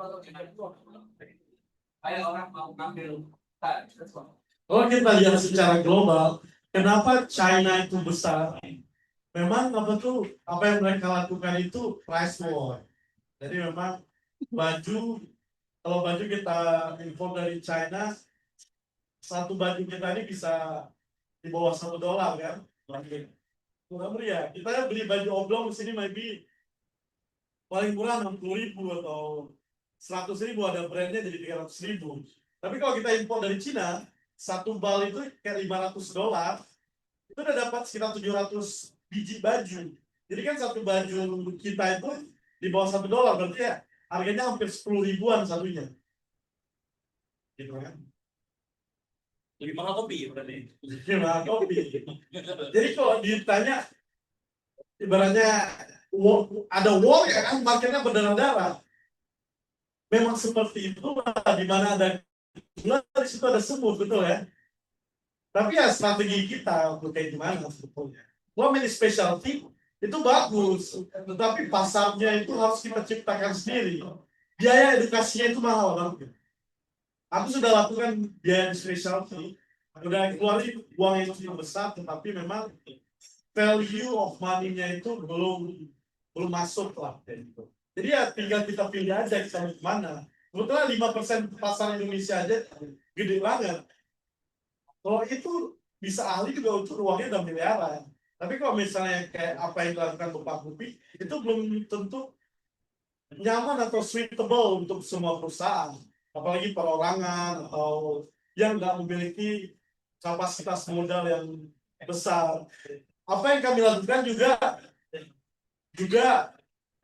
E: kayak orang mau ngambil
C: kalau kita lihat secara global, kenapa China itu besar? Memang apa yang mereka lakukan itu price war. Jadi memang kalau baju kita impor dari China, satu baju kita ini bisa di bawah $1 kan? Murah meriah. Kita beli baju oblong di sini maybe paling murah 60.000 atau 100.000, ada brandnya jadi 300.000. Tapi kalau kita impor dari Cina, satu bal itu kayak $500, itu udah dapat sekitar 700 biji baju. Jadi kan satu baju kita itu di bawah $1, berarti ya harganya hampir 10 ribuan satunya. Gitu kan?
A: Lebih mahal kopi berarti.
C: Gimana kopi? Jadi kalau ditanya, ibaratnya ada war ya kan, marketnya berdarah-darah. Memang seperti itu, di mana ada gula, di situ ada semut, betul ya. Tapi ya strategi kita untuk kayak gimana sebetulnya. Kalau main specialty itu bagus, tetapi pasarnya itu harus kita ciptakan sendiri. Biaya edukasinya itu mahal banget. Aku sudah lakukan biaya specialty, udah keluarin uang yang cukup besar, tetapi memang value of money-nya itu belum masuk lah. Jadi ya tinggal kita pilih aja kita mau kemana. Kebetulan 5% pasar Indonesia aja gede banget. Kalau itu bisa ahli juga untuk uangnya udah miliaran. Tapi kalau misalnya kayak apa yang dilakukan Bapak Bupi, itu belum tentu nyaman atau suitable untuk semua perusahaan. Apalagi perorangan atau yang nggak memiliki kapasitas modal yang besar. Apa yang kami lakukan juga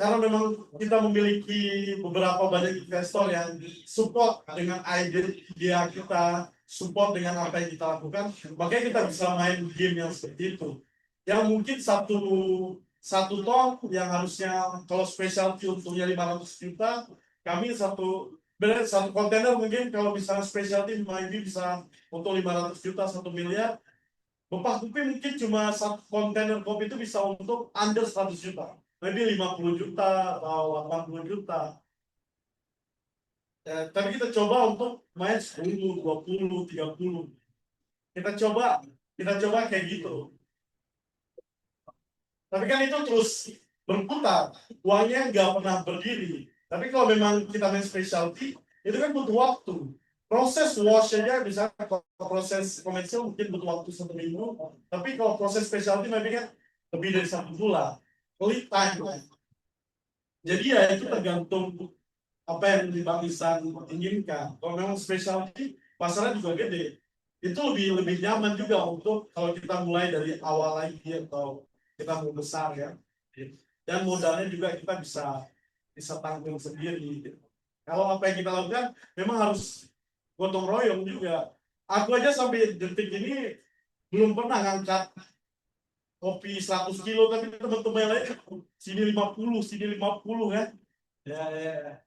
C: karena memang kita memiliki beberapa banyak investor yang support dengan ide kita, support dengan apa yang kita lakukan, makanya kita bisa main game yang seperti itu. Yang mungkin satu ton yang harusnya kalau specialty untungnya 500 juta, kami satu kontainer mungkin kalau misalnya specialty maybe bisa untuk 500 juta, 1 miliar. Bapak Bupi mungkin cuma satu kontainer kopi itu bisa untuk under 100 juta. Maybe 50 juta atau 80 juta. Tapi kita coba untuk main 10, 20, 30. Kita coba kayak gitu. Tapi kan itu terus berputar, uangnya nggak pernah berdiri. Tapi kalau memang kita main specialty, itu kan butuh waktu. Proses wash aja, misalnya kalau proses komersial mungkin butuh waktu 1 minggu. Tapi kalau proses specialty maybe kan lebih dari 1 bulan. Lead time. Jadi ya itu tergantung apa yang Bang Isan inginkan. Kalau memang specialty, pasarnya juga gede. Itu lebih nyaman juga untuk kalau kita mulai dari awal lagi atau kita mau besar ya. Dan modalnya juga kita bisa tanggung sendiri. Kalau apa yang kita lakukan memang harus gotong royong juga. Aku aja sampai detik ini belum pernah ngangkat kopi 100 kilo, tapi teman-teman yang lain sini 50, sini 50 kan. Ya.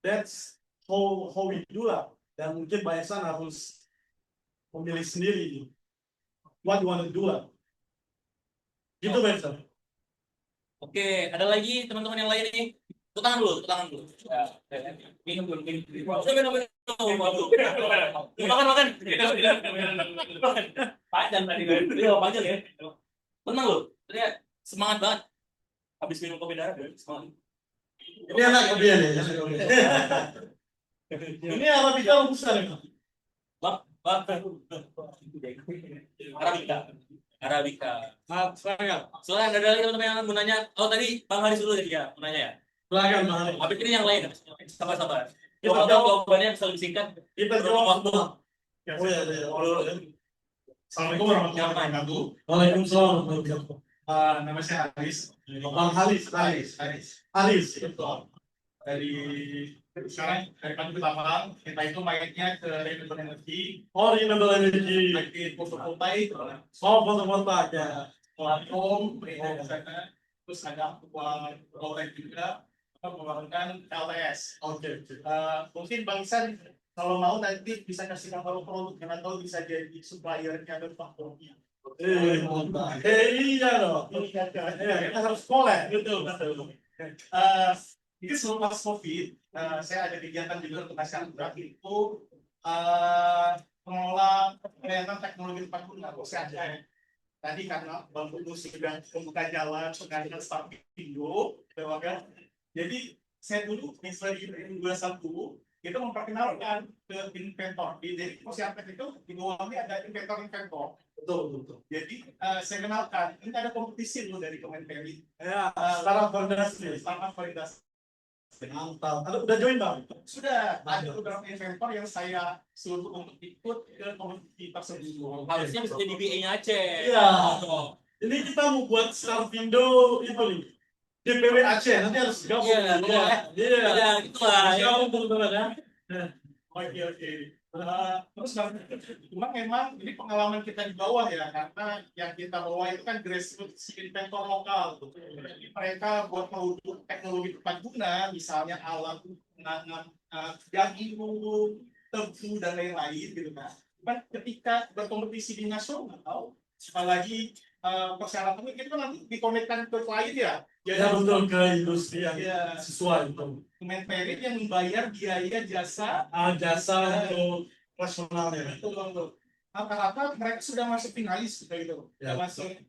C: That's how we do lah. Dan mungkin Mbak Esan harus memilih sendiri what you want to do lah. Gitu Mbak Esan.
A: Oke, ada lagi teman-teman yang lain nih. Tepuk tangan dulu, tepuk tangan dulu. Minum dulu, minum. Minum. Makan. Panjang tadi gue. Iya, panjang ya. Tenang loh. Terlihat semangat banget. Habis minum kopi darah, semangat.
C: Ini anak kopian ya. Ini Arabica besar ya.
A: Arabica.
C: Silakan.
A: Soalnya ada lagi teman-teman yang mau nanya. Oh tadi Bang Haris dulu ya, mau nanya ya.
C: Silakan Bang Haris.
A: Habis ini yang lain. Sabar.
C: Kita
A: Kalau
C: jawab.
A: jawabannya bisa lebih singkat.
C: Kita jawab waktu. Oh ya. Assalamualaikum warahmatullahi wabarakatuh. Waalaikumsalam warahmatullahi wabarakatuh.
F: Nama saya Haris.
C: Bang Haris. Betul.
F: Dari sekarang dari pagi pertama kita itu mainnya ke renewable energy,
C: Renewable energy.
F: lagi fotovoltaik,
C: Fotovoltaik ya.
F: platform, terus ada proyek juga membangunkan LTS.
C: Oke.
F: Mungkin Bang San kalau mau nanti bisa kasih nama produk yang atau bisa jadi suppliernya dan faktornya.
C: Iya dong. Kita harus collab.
F: Betul. Ini selepas COVID, saya ada kegiatan juga untuk masyarakat itu mengelola layanan teknologi 4.0. Tadi karena Bang Putu sudah membuka jalan dengan start video, kan? Jadi saya dulu misalnya di 2021 kita memperkenalkan ke inventor di Posiatek itu di bawahnya ada inventor.
C: Betul.
F: Jadi saya kenalkan ini ada kompetisi loh dari Kemenperi.
C: Ya, startup validasi. Mantap. Udah join bang?
F: Sudah ada beberapa inventor yang saya suruh untuk ikut ke kompetisi tersebut.
A: Harusnya bisa jadi BA-nya Aceh.
C: Iya. Ini kita mau buat Starfindo itu nih. DPW Aceh nanti harus gabung.
A: Iya,
C: Iya.
A: Ya, gitu lah.
C: Harus gabung teman-teman ya.
F: Oke. Terus cuma memang ini pengalaman kita di bawah ya, karena yang kita bawa itu kan grassroots inventor lokal. Jadi mereka buat produk teknologi tepat guna, misalnya alat penanganan daging, tebu dan lain-lain gitu kan. Cuman ketika berkompetisi di nasional, apalagi persyaratannya kita kan nanti dikomitkan ke klien ya.
C: Ya betul, ke industri yang
F: Ya,
C: sesuai.
F: Kemenperin yang membayar biaya jasa
C: Jasa untuk nasionalnya.
F: itu loh. Rata-rata mereka sudah masuk finalis gitu,
C: Ya.
F: masuk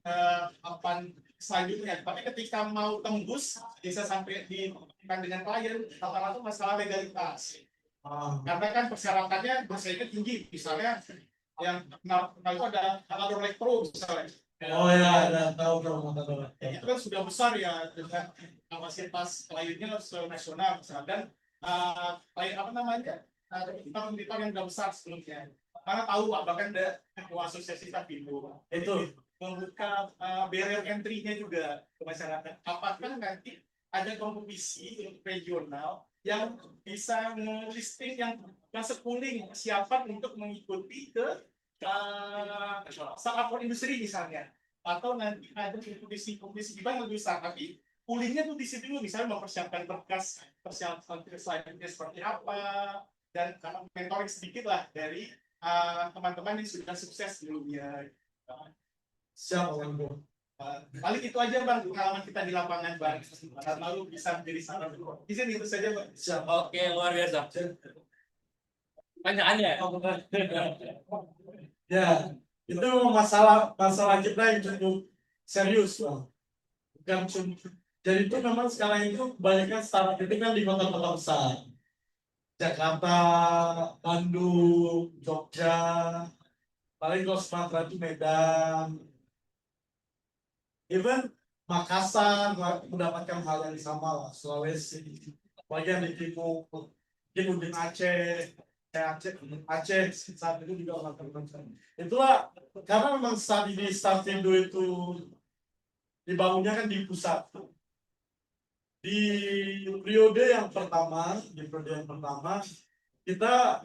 F: papan selanjutnya. Tapi ketika mau tembus bisa sampai dengan klien, rata-rata masalah legalitas. Karena kan persyaratannya bersaingnya tinggi, misalnya yang kalau itu ada alur elektro misalnya.
C: Oh ya, ada tahu.
F: Itu kan sudah besar ya dengan kapasitas kliennya sudah nasional misalnya. Dan klien apa namanya? Kita yang sudah besar sebelumnya. Karena tahu bahkan ada asosiasi Starfindo
C: Itu
F: membuka barrier entry-nya juga ke masyarakat. Apakah nanti ada kompetisi untuk regional yang bisa listing yang sepooling siapa untuk mengikuti ke startup industri misalnya, atau nanti ada kompetisi di bank lebih besar, tapi poolingnya tuh di situ misalnya mempersiapkan berkas persiapan selanjutnya seperti apa, dan mentoring sedikit lah dari teman-teman yang sudah sukses sebelumnya.
C: siapa yang bu?
F: Paling itu aja bang pengalaman kita di lapangan bang, lalu bisa menjadi saran. Izin itu saja bang.
A: Oke, luar biasa. Pertanyaannya.
C: Ya, itu masalah kita yang cukup serius, Bang. Bukan cuma, jadi itu memang sekarang itu kebanyakan startup itu kan di kota-kota besar, Jakarta, Bandung, Jogja, paling kalau Sumatera itu Medan, even Makassar mendapatkan hal yang sama lah, Sulawesi, bagian di timur Aceh. Aceh saat itu juga melakukan itulah karena memang saat ini Starfindo itu dibangunnya kan di pusat di periode yang pertama kita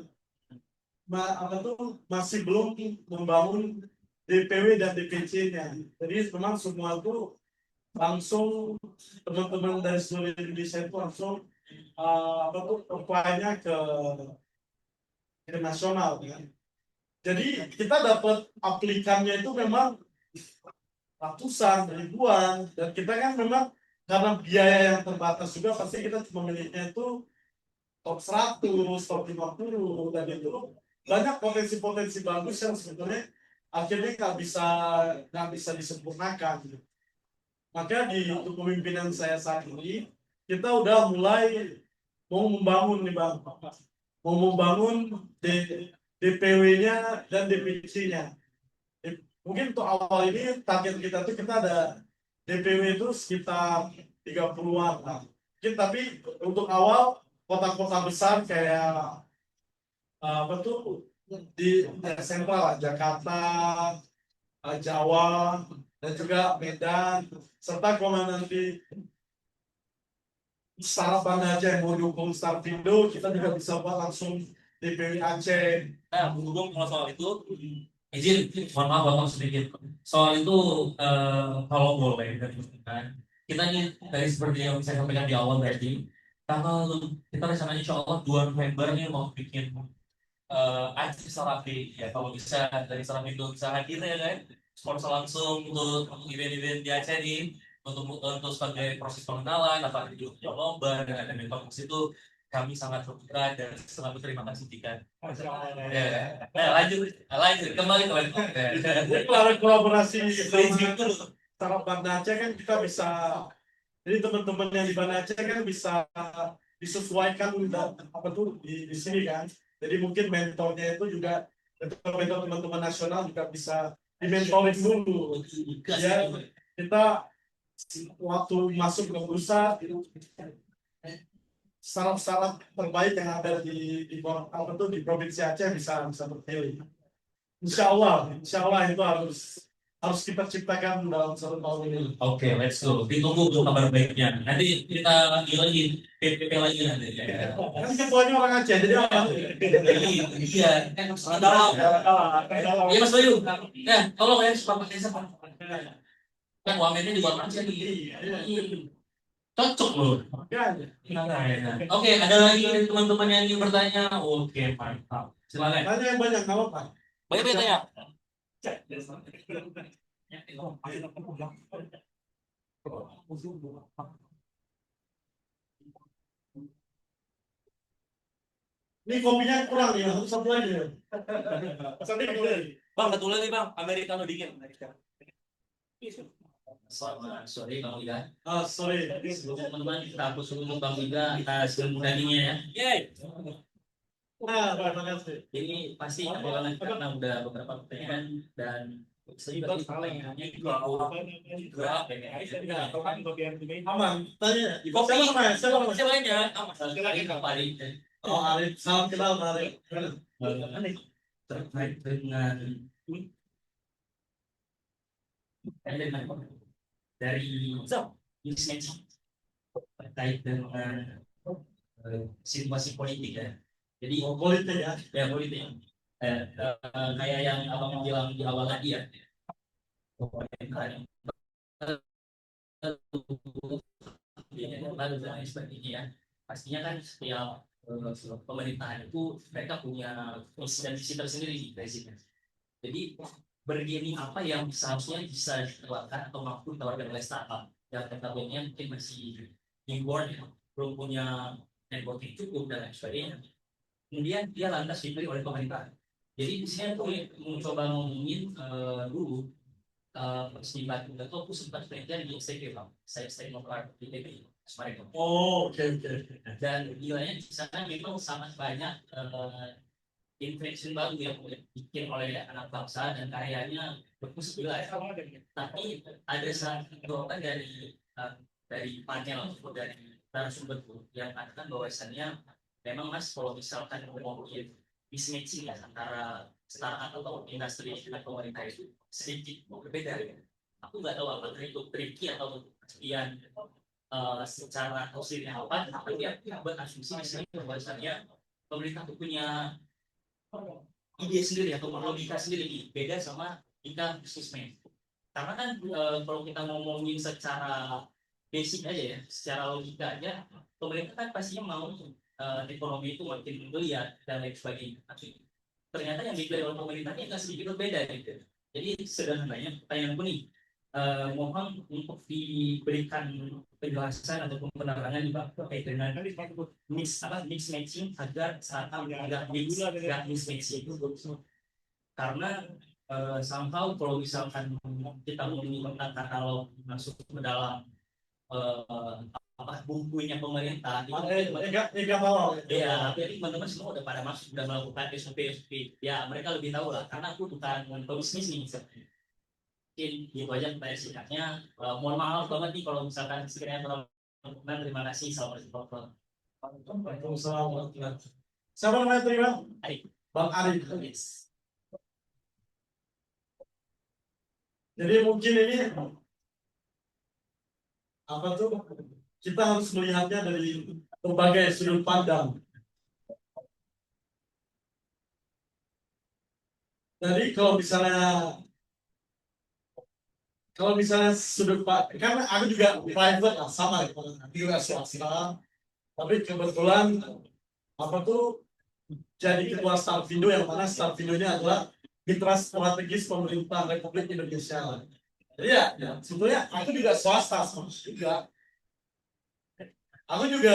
C: masih belum membangun DPW dan DPC-nya, jadi memang semua itu langsung teman-teman dari seluruh Indonesia itu langsung apply-nya ke internasional kan. Jadi kita dapat aplikannya itu memang ratusan, ribuan, dan kita kan memang karena biaya yang terbatas juga pasti kita cuma miliknya itu top 100, top 50, dan itu banyak potensi-potensi bagus yang sebetulnya akhirnya nggak bisa disempurnakan. Maka di kepemimpinan saya saat ini kita udah mulai mau membangun nih bang. Mau membangun DPW-nya dan DPC-nya. Mungkin untuk awal ini target kita tuh kita ada DPW itu sekitar 30-an. Mungkin tapi untuk awal kota-kota besar kayak di sentral lah, Jakarta, Jawa, dan juga Medan, serta kalau nanti startup mana aja yang mau dukung Starfindo, kita juga bisa buat langsung DPW Aceh.
A: Nah, berhubung kalau soal itu, izin, mohon maaf potong sedikit. Soal itu, kalau boleh, kan, kita ini dari seperti yang saya sampaikan di awal tadi, kita rencana insya Allah 2 November ini mau bikin Aceh Sarapi, ya kalau bisa dari Sarapindo bisa hadir ya kan, sponsor langsung untuk event-event di Aceh nih. Untuk sebagai proses pengenalan, apa itu lomba dan ada mentor itu kami sangat terbuka dan sangat berterima kasih Tika. Lanjut kembali.
C: Kolaborasi startup Banda Aceh kan kita bisa, jadi teman-teman yang di Banda Aceh kan bisa disesuaikan apa tuh di sini kan. Jadi mungkin mentornya itu juga mentor teman-teman nasional juga bisa dimentoring dulu. Ya, kita waktu masuk ke pusat startup terbaik yang ada di provinsi Aceh bisa terpilih. Insya Allah itu harus kita ciptakan dalam 1 tahun ini.
A: Oke, let's go. Ditunggu untuk kabar baiknya. Nanti kita lagi PPP lagi nanti. Ya.
C: Kan ketuanya orang Aceh, jadi apa?
A: Iya, orang dalam. Iya Mas Bayu. Ya, tolong ya Bapak Desa Pak. Kan wamennya dibuat Aceh nih. Cocok loh. Oke, ada lagi teman-teman yang ingin bertanya? Oke, mantap. Silakan.
C: Tanya yang banyak, nggak apa-apa.
A: Banyak tanya.
C: Ini kopinya kurang nih, satu lagi. Satu lagi.
A: Bang, satu lagi bang, Americano dingin. Sorry Bang Ida.
C: Sorry.
A: Sebelum teman-teman kita hapus dulu Bang Ida atas ilmu-ilmunya ya. Yeay.
C: Terima kasih.
A: Ini pasti ada banget karena udah beberapa pertanyaan dan
C: Aman. Tanya.
A: Kopi.
C: Siapa namanya?
A: Masih banyak. Paling
C: Oh, Arif. Salam kenal, Arif.
A: terkait dengan dari mismatch terkait dengan situasi politik ya. Jadi
C: Politik ya.
A: ya politik. Kayak yang abang bilang di awal tadi ya. Lalu dan sebagainya ya. Pastinya kan setiap pemerintahan itu mereka punya misi dan visi tersendiri di presiden. Jadi bergaining apa yang seharusnya bisa ditawarkan atau mampu ditawarkan oleh startup yang notabene mungkin masih newborn ya, belum punya networking cukup dan lain sebagainya. Kemudian dia lantas dibeli oleh pemerintah. Jadi di sini aku mencoba ngomongin dulu persidangan itu aku sempat kerja di STP Bang. Saya stay ngobrol di TP kemarin.
C: Oh, oke.
A: Dan nilainya di sana memang sangat banyak invention baru yang dibikin oleh anak bangsa dan karyanya bagus gila ya. Tapi ada satu orang dari panel atau dari narasumber yang mengatakan bahwasannya memang Mas kalau misalkan ngomongin mismatching ya antara startup atau industri dengan pemerintah itu sedikit berbeda. Aku nggak tahu apakah itu tricky atau kemudian secara tafsirnya apa, tapi dia berasumsi di sini bahwasannya pemerintah itu punya ide sendiri atau logika sendiri beda sama kita bisnismen. Karena kan kalau kita ngomongin secara basic aja ya, secara logika aja, pemerintah kan pastinya mau ekonomi itu makin menggeliat dan lain sebagainya. Tapi ternyata yang dipilih oleh pemerintahnya nggak sedikit berbeda gitu. Jadi sederhananya pertanyaanku nih, mohon untuk diberikan penjelasan atau penerangan juga terkait dengan mix matching agar nggak mix matching itu karena somehow kalau misalkan kita ngomongin tentang katalog masuk ke dalam bukunya pemerintah itu ya teman-teman semua udah pada masuk udah melakukan SOP ya mereka lebih tahu lah karena aku bukan pebisnis nih mungkin gitu aja pertanyaan singkatnya. Mohon maaf banget nih kalau misalkan sekiranya teman-teman terima kasih assalamualaikum.
C: Siapa namanya terima?
A: Arif.
C: Bang Arif.
A: Yes.
C: Jadi mungkin ini apa tuh? Kita harus melihatnya dari berbagai sudut pandang. Jadi kalau misalnya sudut pandang, karena aku juga private lah sama juga swasta, tapi kebetulan apa tuh jadi ketua Starvindo yang mana Starvindo ini adalah mitra strategis pemerintah Republik Indonesia. Jadi ya sebetulnya aku juga swasta juga. Aku juga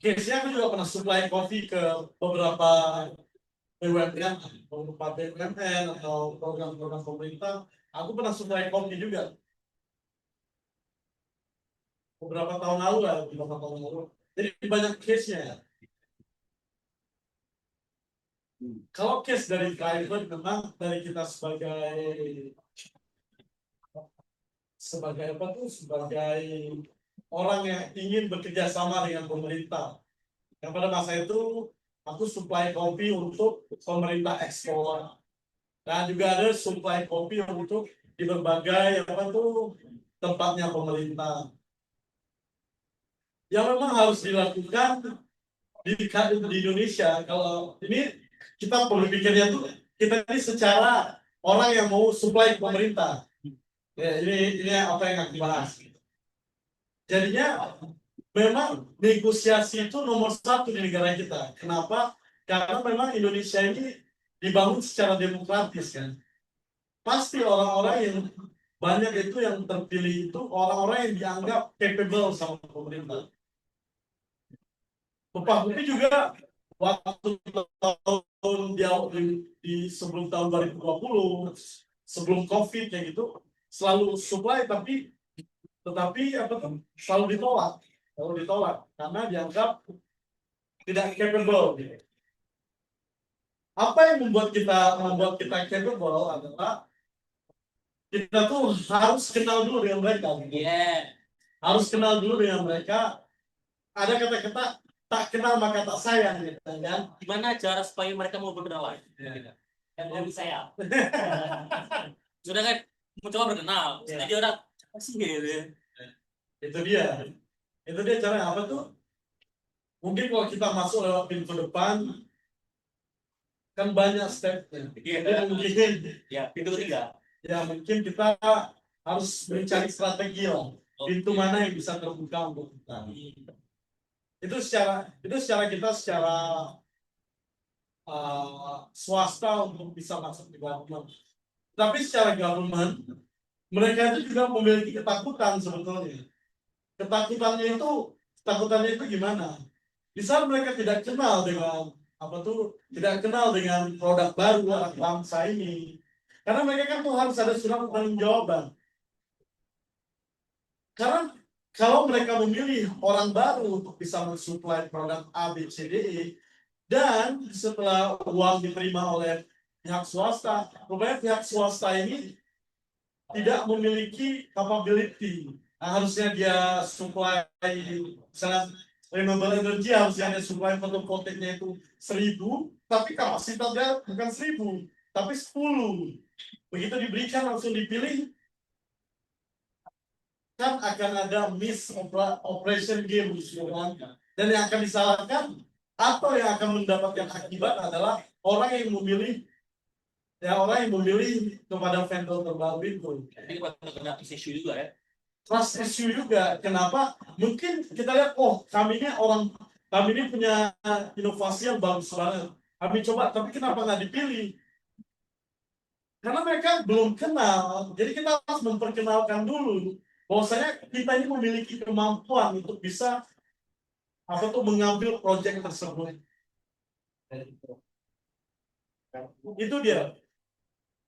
C: case-nya aku juga pernah supply kopi ke beberapa BUMN, beberapa BUMN atau program-program pemerintah. Aku pernah supply kopi juga. Beberapa tahun lalu. Jadi banyak case-nya ya. Kalau case dari private memang dari kita sebagai apa tuh sebagai orang yang ingin bekerja sama dengan pemerintah. Yang pada masa itu aku supply kopi untuk pemerintah ekspor. Dan juga ada supply kopi untuk di berbagai tempatnya pemerintah. Yang memang harus dilakukan di Indonesia. Kalau ini kita perlu pikirnya tuh kita ini secara orang yang mau supply ke pemerintah. Ya, ini apa yang aku bahas. Jadinya memang negosiasi itu nomor satu di negara kita. Kenapa? Karena memang Indonesia ini dibangun secara demokratis kan. Pasti orang-orang yang banyak itu yang terpilih itu orang-orang yang dianggap capable sama pemerintah. Upah Bukti juga waktu tahun di sebelum tahun 2020, sebelum COVID kayak gitu, selalu supply tetapi selalu ditolak karena dianggap tidak capable. Apa yang membuat kita capable adalah kita tuh harus kenal dulu dengan mereka. Harus kenal dulu dengan mereka. Ada kata-kata tak kenal maka tak sayang gitu kan.
A: Gimana cara supaya mereka mau berkenalan? Yang lebih saya. Sudah kan mencoba berkenal, jadi orang apa sih gitu.
C: Itu dia cara apa tuh? Mungkin kalau kita masuk lewat pintu depan kan banyak stepnya. Mungkin
A: Ya, pintu ketiga.
C: ya mungkin kita harus mencari strategi lah. Pintu mana yang bisa terbuka untuk kita. Itu secara kita secara swasta untuk bisa masuk di government. Tapi secara government mereka itu juga memiliki ketakutan sebetulnya. Ketakutannya itu gimana? Misal mereka tidak kenal dengan tidak kenal dengan produk baru anak bangsa ini. Karena mereka kan tuh harus ada surat pertanggungjawaban. Karena kalau mereka memilih orang baru untuk bisa mensuplai produk A, B, C, D, E, dan setelah uang diterima oleh pihak swasta, rupanya pihak swasta ini tidak memiliki capability. Nah, harusnya dia supply, misalnya renewable energy harusnya dia supply fotovoltaiknya itu 1000, tapi kapasitasnya bukan 1000, tapi 10. Begitu diberikan langsung dipilih, kan akan ada operation game kan? Dan yang akan disalahkan atau yang akan mendapatkan akibat adalah orang yang memilih kepada vendor terbaru itu.
A: Jadi kena isu juga ya.
C: Trust issue juga. Kenapa? Mungkin kita lihat, kami ini punya inovasi yang bagus banget. Kami coba, tapi kenapa nggak dipilih? Karena mereka belum kenal. Jadi kita harus memperkenalkan dulu bahwasanya kita ini memiliki kemampuan untuk bisa mengambil proyek tersebut. Itu dia.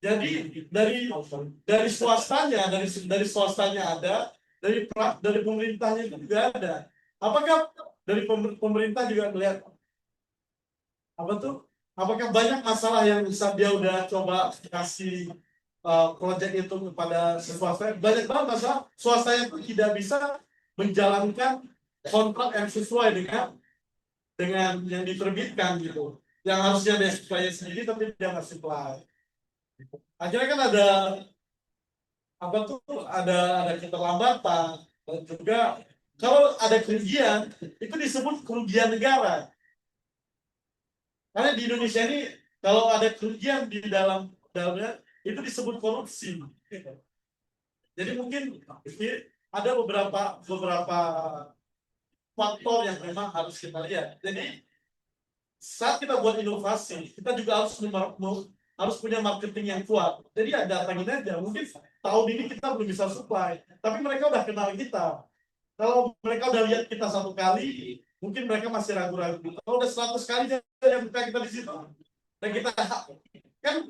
C: Jadi dari swastanya ada, dari pemerintahnya itu juga ada. Apakah dari pemerintah juga melihat apakah banyak masalah yang bisa dia udah coba kasih proyek itu kepada swasta? Banyak banget masalah swasta itu tidak bisa menjalankan kontrak yang sesuai dengan yang diterbitkan gitu. Yang harusnya dia supply sendiri tapi dia nggak supply. Akhirnya kan ada keterlambatan, dan juga kalau ada kerugian itu disebut kerugian negara. Karena di Indonesia ini kalau ada kerugian di dalamnya itu disebut korupsi. Jadi mungkin ada beberapa faktor yang memang harus kita lihat. Jadi saat kita buat inovasi, kita juga harus punya marketing yang kuat. Jadi datangin aja. Mungkin tahun ini kita belum bisa supply, tapi mereka udah kenal kita. Kalau mereka udah lihat kita 1 kali, mungkin mereka masih ragu-ragu. Kalau udah 100 kali yang kita di situ, dan kita kan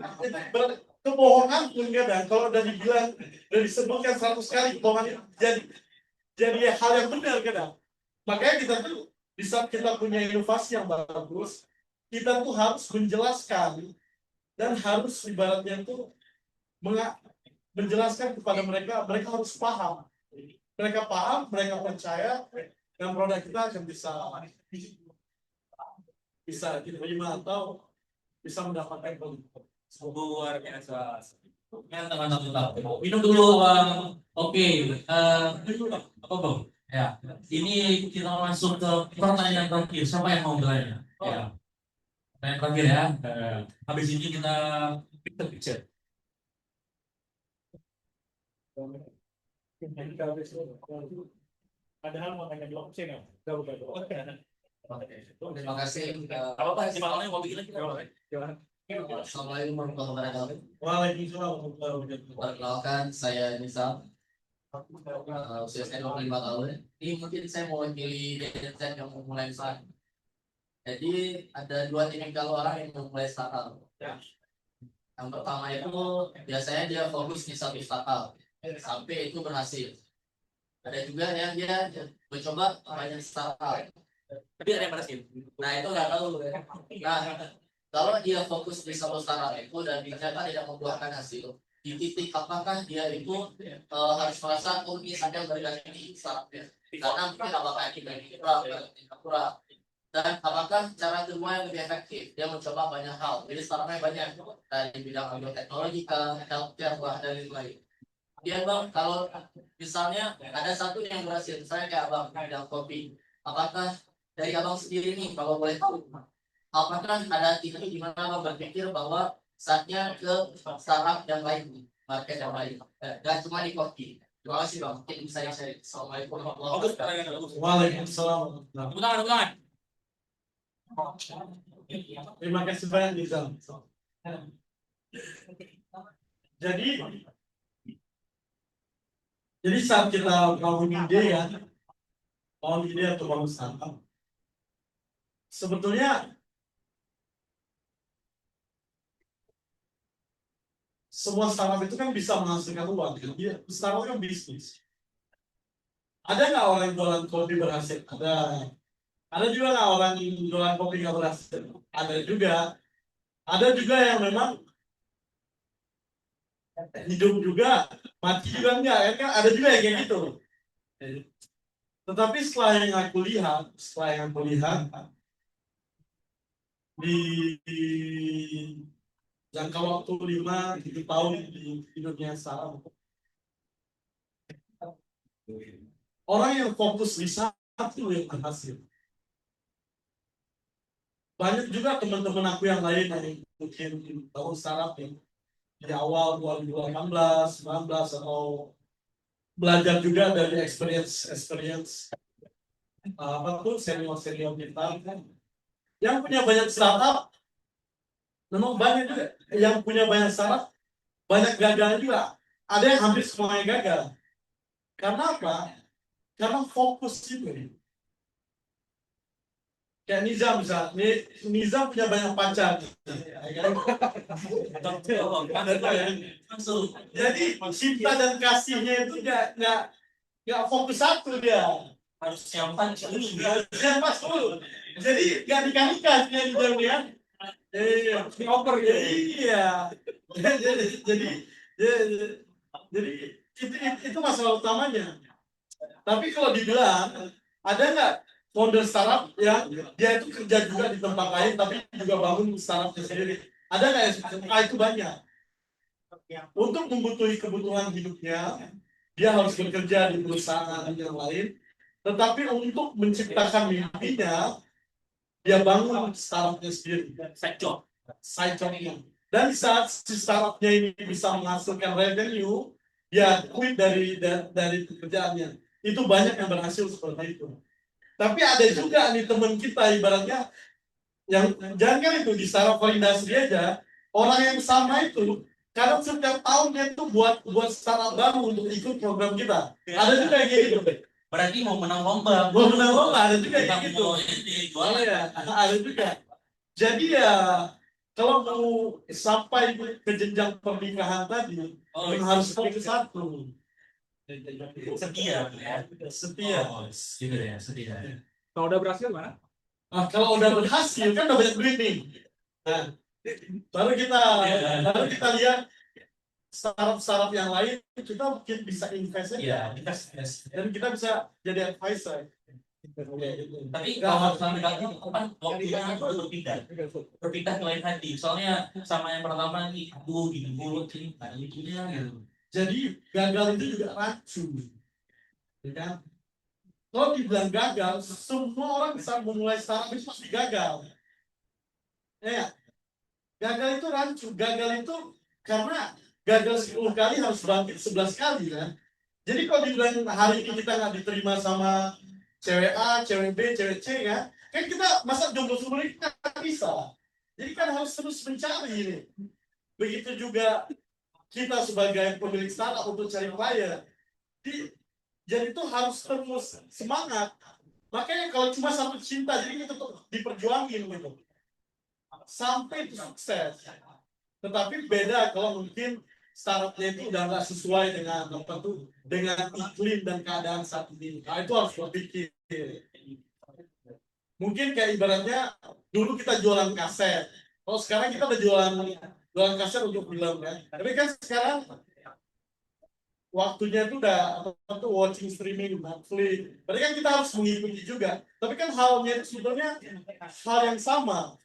C: kebohongan dan kalau udah dibilang udah disebutkan 100 kali kebohongan jadi hal yang benar kadang. Makanya kita tuh di saat kita punya inovasi yang bagus, kita tuh harus menjelaskan dan harus ibaratnya tuh menjelaskan kepada mereka harus paham mereka paham, mereka percaya, dan produk kita akan bisa diterima atau bisa mendapatkan produk.
A: Luar biasa. Ya, teman-teman tahu. Minum dulu, Bang. Oke, apa Bang? Ya, ini kita masuk ke pertanyaan terakhir. Siapa yang mau bertanya? Ya, pertanyaan terakhir ya. Habis ini kita picture.
C: Padahal makanya blockchain ya.
E: Terima kasih.
A: Apa Pak? Siapa yang mau bikin lagi?
E: Assalamualaikum warahmatullahi wabarakatuh.
C: Waalaikumsalam warahmatullahi wabarakatuh.
E: Perkenalkan, saya Nizam. Usia saya 25 tahun. Ini mungkin saya mau mewakili DNZ yang mau mulai usaha. Jadi ada dua tipikal orang yang mau mulai startup. Yang pertama itu biasanya dia fokus di satu startup sampai itu berhasil. Ada juga yang dia mencoba banyak startup, tapi ada yang berhasil. Nah itu nggak tahu. Nah kalau dia fokus di satu startup itu dan ternyata tidak membuahkan hasil, di titik apakah dia itu harus merasa ini sadar dari ini startupnya, karena mungkin apakah ini kurang. Dan apakah cara kedua yang lebih efektif? Dia mencoba banyak hal. Jadi startupnya banyak dari bidang teknologi, healthcare, dan lain-lain. Dia Bang, kalau misalnya ada satu yang berhasil, misalnya kayak Abang bidang kopi, apakah dari Abang sendiri nih, kalau boleh tahu, apakah ada titik di mana Abang berpikir bahwa saatnya ke startup yang lain, market yang lain, dan cuma di kopi? Terima kasih Bang, mungkin bisa share. Assalamualaikum warahmatullahi wabarakatuh.
C: Waalaikumsalam.
A: Tepuk tangan, tepuk tangan.
C: Terima kasih banyak Nizam. Jadi saat kita bangun ide atau bangun startup, sebetulnya semua startup itu kan bisa menghasilkan uang. Jadi startup kan bisnis. Ada nggak orang yang jualan kopi berhasil? Ada juga nggak orang yang jualan kopi nggak berhasil? Ada juga. Ada juga yang memang hidup juga, mati juga enggak, kan ada juga yang kayak gitu. Tetapi setelah yang aku lihat di jangka waktu 5-7 tahun di dunia startup, orang yang fokus di satu yang berhasil. Banyak juga teman-teman aku yang lain yang mungkin tahu startup yang di awal 2018, 19 atau belajar juga dari experience senior kita yang punya banyak startup. Memang banyak juga yang punya banyak startup, banyak gagal juga. Ada yang hampir semuanya gagal. Karena apa? Karena fokus itu. Kayak Nizam misalnya, Nizam punya banyak pacar. Jadi cinta dan kasihnya itu nggak fokus satu dia.
A: Harus siapkan dulu.
C: Dulu. Jadi nggak nikah dia Nizam ya. Dioper ya. Iya. Jadi itu masalah utamanya. Tapi kalau dibilang ada nggak founder startup yang dia itu kerja juga di tempat lain tapi juga bangun startupnya sendiri? Ada nggak yang itu banyak? Untuk membutuhi kebutuhan hidupnya, dia harus bekerja di perusahaan yang lain. Tetapi untuk menciptakan mimpinya, dia bangun startupnya sendiri. Side job-nya. Dan di saat si startupnya ini bisa menghasilkan revenue, dia quit dari pekerjaannya. Itu banyak yang berhasil seperti itu. Tapi ada juga nih teman kita ibaratnya yang jangan itu di startup validasi aja, orang yang sama itu karena setiap tahun dia tuh buat startup baru untuk ikut program kita. Ada juga yang kayak gitu.
A: Berarti mau menang lomba.
C: Ada juga yang kayak gitu. Ada juga. Jadi ya kalau mau sampai ke jenjang pernikahan tadi, harus fokus satu.
A: Setia.
C: Setia.
A: Gitu ya, setia.
D: Kalau udah berhasil mana?
C: Kalau udah berhasil kan udah banyak duit nih. Nah, baru kita lihat startup yang lain kita mungkin bisa invest
A: Iya,
C: aja
A: invest.
C: dan kita bisa jadi advisor.
A: Tapi kalau misalnya itu kan waktunya harus berpindah ke lain hati. Soalnya sama yang pertama nih, aku gini mulu, nah itunya gitu.
C: Jadi gagal itu juga rancu, ya kan? Kalau dibilang gagal, semua orang bisa memulai startup itu pasti gagal. Ya, gagal itu rancu. Gagal itu karena gagal 10 kali harus bangkit 11 kali kan. Jadi kalau dibilang hari ini kita nggak diterima sama cewek A, cewek B, cewek C kan, kan kita masa jomblo seumur hidup nggak bisa. Jadi kan harus terus mencari ini. Begitu juga kita sebagai pemilik startup untuk cari klien. Jadi itu harus terus semangat. Makanya kalau cuma satu cinta, jadi kita tuh diperjuangin gitu. Sampai itu sukses. Tetapi beda kalau mungkin startupnya itu udah nggak sesuai dengan apa tuh, dengan iklim dan keadaan saat ini. Nah itu harus berpikir. Mungkin kayak ibaratnya dulu kita jualan kaset. Kalau sekarang kita udah jualan kaset untuk film kan. Tapi kan sekarang waktunya itu udah apa tuh watching streaming Netflix. Berarti kan kita harus mengikuti juga. Tapi kan halnya itu sebetulnya hal yang sama.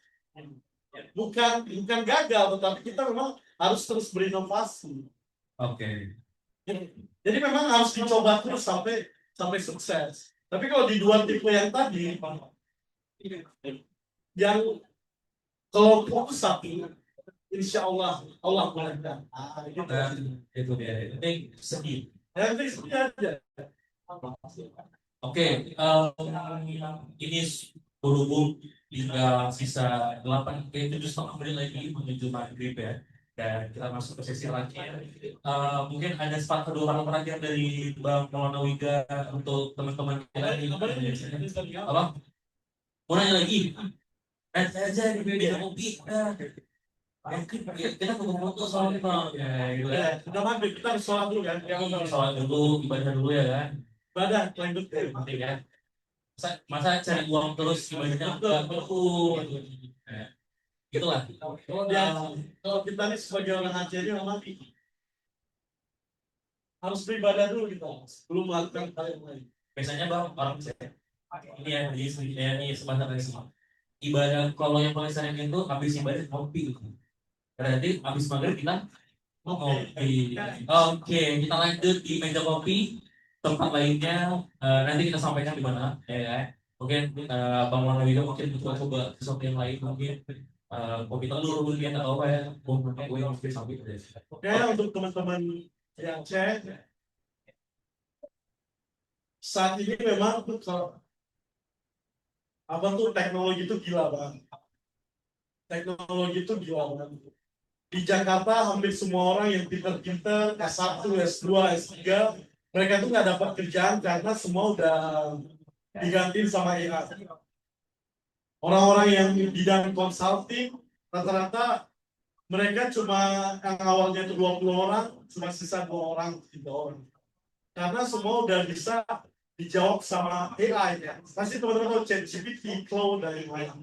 C: Bukan gagal, tetapi kita memang harus terus berinovasi.
A: Oke.
C: Jadi memang harus dicoba terus sampai sukses. Tapi kalau di dua tipe yang tadi, yang kalau fokus satu, insya Allah mudahkan.
A: Itu dia. Ini sedih.
C: Yang penting seperti aja.
A: Oke, ini berhubung hingga sisa 7,5 menit lagi menuju maghrib ya, dan kita masuk ke sesi terakhir. Mungkin ada sepatah dua orang terakhir dari Bang Maulana Wiga untuk teman-teman kita ini. Apa? Mau nanya lagi? Aja di media kopi. Kita foto soal kita, ya, gitu kan.
C: Kita maghrib, kita harus sholat dulu kan.
A: Sholat dulu, ibadah dulu ya kan.
C: Ibadah, lanjut.
A: Penting ya. Masa cari uang terus ibadahnya betul. Gitulah.
C: Kalau kita nih sebagai orang Aceh ini memang harus beribadah dulu kita belum melakukan hal yang lain.
A: Biasanya bang orang ini ya ini sebentar dari semua ibadah kalau yang paling sering itu habis ibadah ngopi. Berarti habis maghrib kita ngopi. Oke, kita lanjut di meja kopi. Tempat lainnya nanti kita sampaikan di mana ya. Mungkin Bang Maulana Wiga mungkin coba sesuatu yang lain mungkin kopi telur mungkin atau apa ya. Mungkin gue yang mesti sampai deh.
C: Oke, untuk teman-teman yang cek saat ini memang apa tuh teknologi itu gila banget. Teknologi itu gila banget. Di Jakarta hampir semua orang yang pinter-pinter S1, S2, S3 mereka tuh nggak dapat kerjaan karena semua udah diganti sama AI. Orang-orang yang di bidang consulting rata-rata mereka cuma yang awalnya itu 20 orang cuma sisa 2 orang, 3 orang. Karena semua udah bisa dijawab sama AI ya. Pasti teman-teman tahu ChatGPT, Claude dan lain-lain.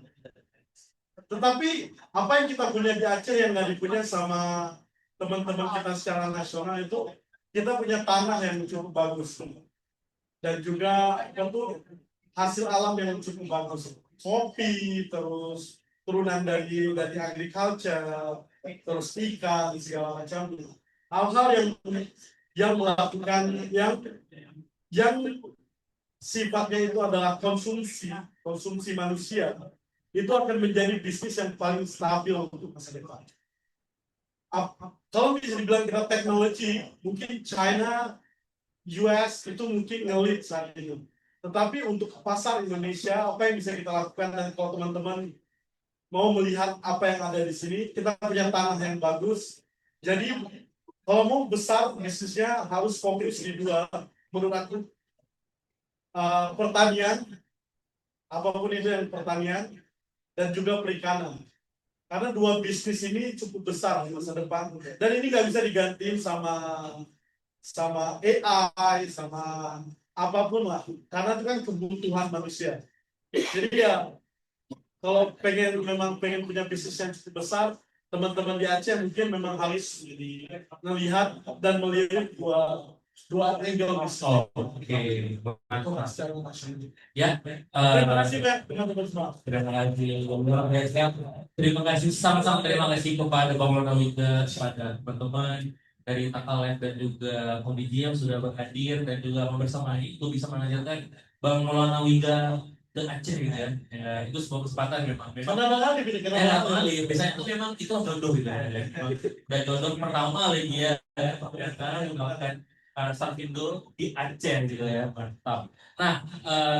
C: Tetapi apa yang kita punya di Aceh yang nggak dipunya sama teman-teman kita secara nasional itu kita punya tanah yang cukup bagus dan juga tentu hasil alam yang cukup bagus. Kopi, terus turunan dari agriculture, terus ikan segala macam. Hal-hal yang melakukan yang sifatnya itu adalah konsumsi manusia. Itu akan menjadi bisnis yang paling stabil untuk masa depan. Kalau bisa dibilang kita teknologi, mungkin China, US itu mungkin ngelit saat ini. Tetapi untuk pasar Indonesia, apa yang bisa kita lakukan dan kalau teman-teman mau melihat apa yang ada di sini, kita punya tanah yang bagus. Jadi kalau mau besar bisnisnya harus fokus di 2 menurut aku. Pertanian, apapun itu yang pertanian, dan juga perikanan. Karena 2 bisnis ini cukup besar di masa depan. Dan ini nggak bisa digantiin sama AI, sama apapun lah. Karena itu kan kebutuhan manusia. Jadi ya, kalau memang pengen punya bisnis yang cukup besar, teman-teman di Aceh mungkin memang harus melihat dan melirik dua angle bisa.
A: Oke, mantap. Ya,
C: Terima kasih Pak, teman-teman semua.
A: terima kasih. Terima kasih sama-sama, terima kasih kepada Bang Ronaldo, kepada teman-teman dari Takalet dan juga Komisi yang sudah berhadir dan juga membersamai itu bisa mengajarkan Bang Maulana Wida ke Aceh gitu ya. Ya, itu sebuah kesempatan memang.
C: Mana kali
A: Enak kali, biasanya itu memang itu jodoh gitu ya. Dan jodoh pertama lagi ya, ternyata melakukan Sarfindo di Aceh gitu ya, mantap. Nah,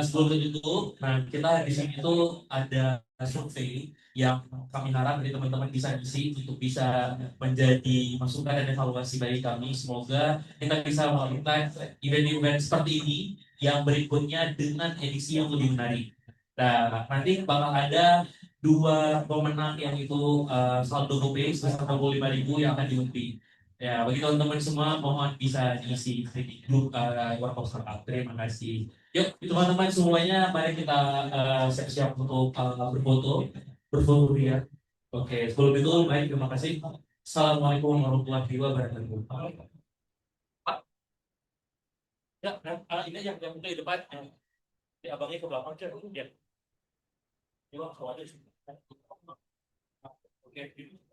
A: sebelum itu, nah kita di sini tuh ada survei yang kami harap dari teman-teman bisa isi untuk bisa menjadi masukan dan evaluasi bagi kami. Semoga kita bisa melakukan event-event seperti ini yang berikutnya dengan edisi yang lebih menarik. Nah, nanti bakal ada dua pemenang yang itu saldo GoPay sebesar 25.000 yang akan diundi. Ya, bagi teman-teman semua mohon bisa diisi di grup Workbox Startup. Terima kasih. Yuk, teman-teman semuanya, mari kita siap-siap untuk berfoto ya. Oke, sebelum itu, baik, terima kasih. Assalamualaikum warahmatullahi wabarakatuh. Ya, ini yang di depan, di abangnya ke belakang aja. Ya, coba aja. Oke.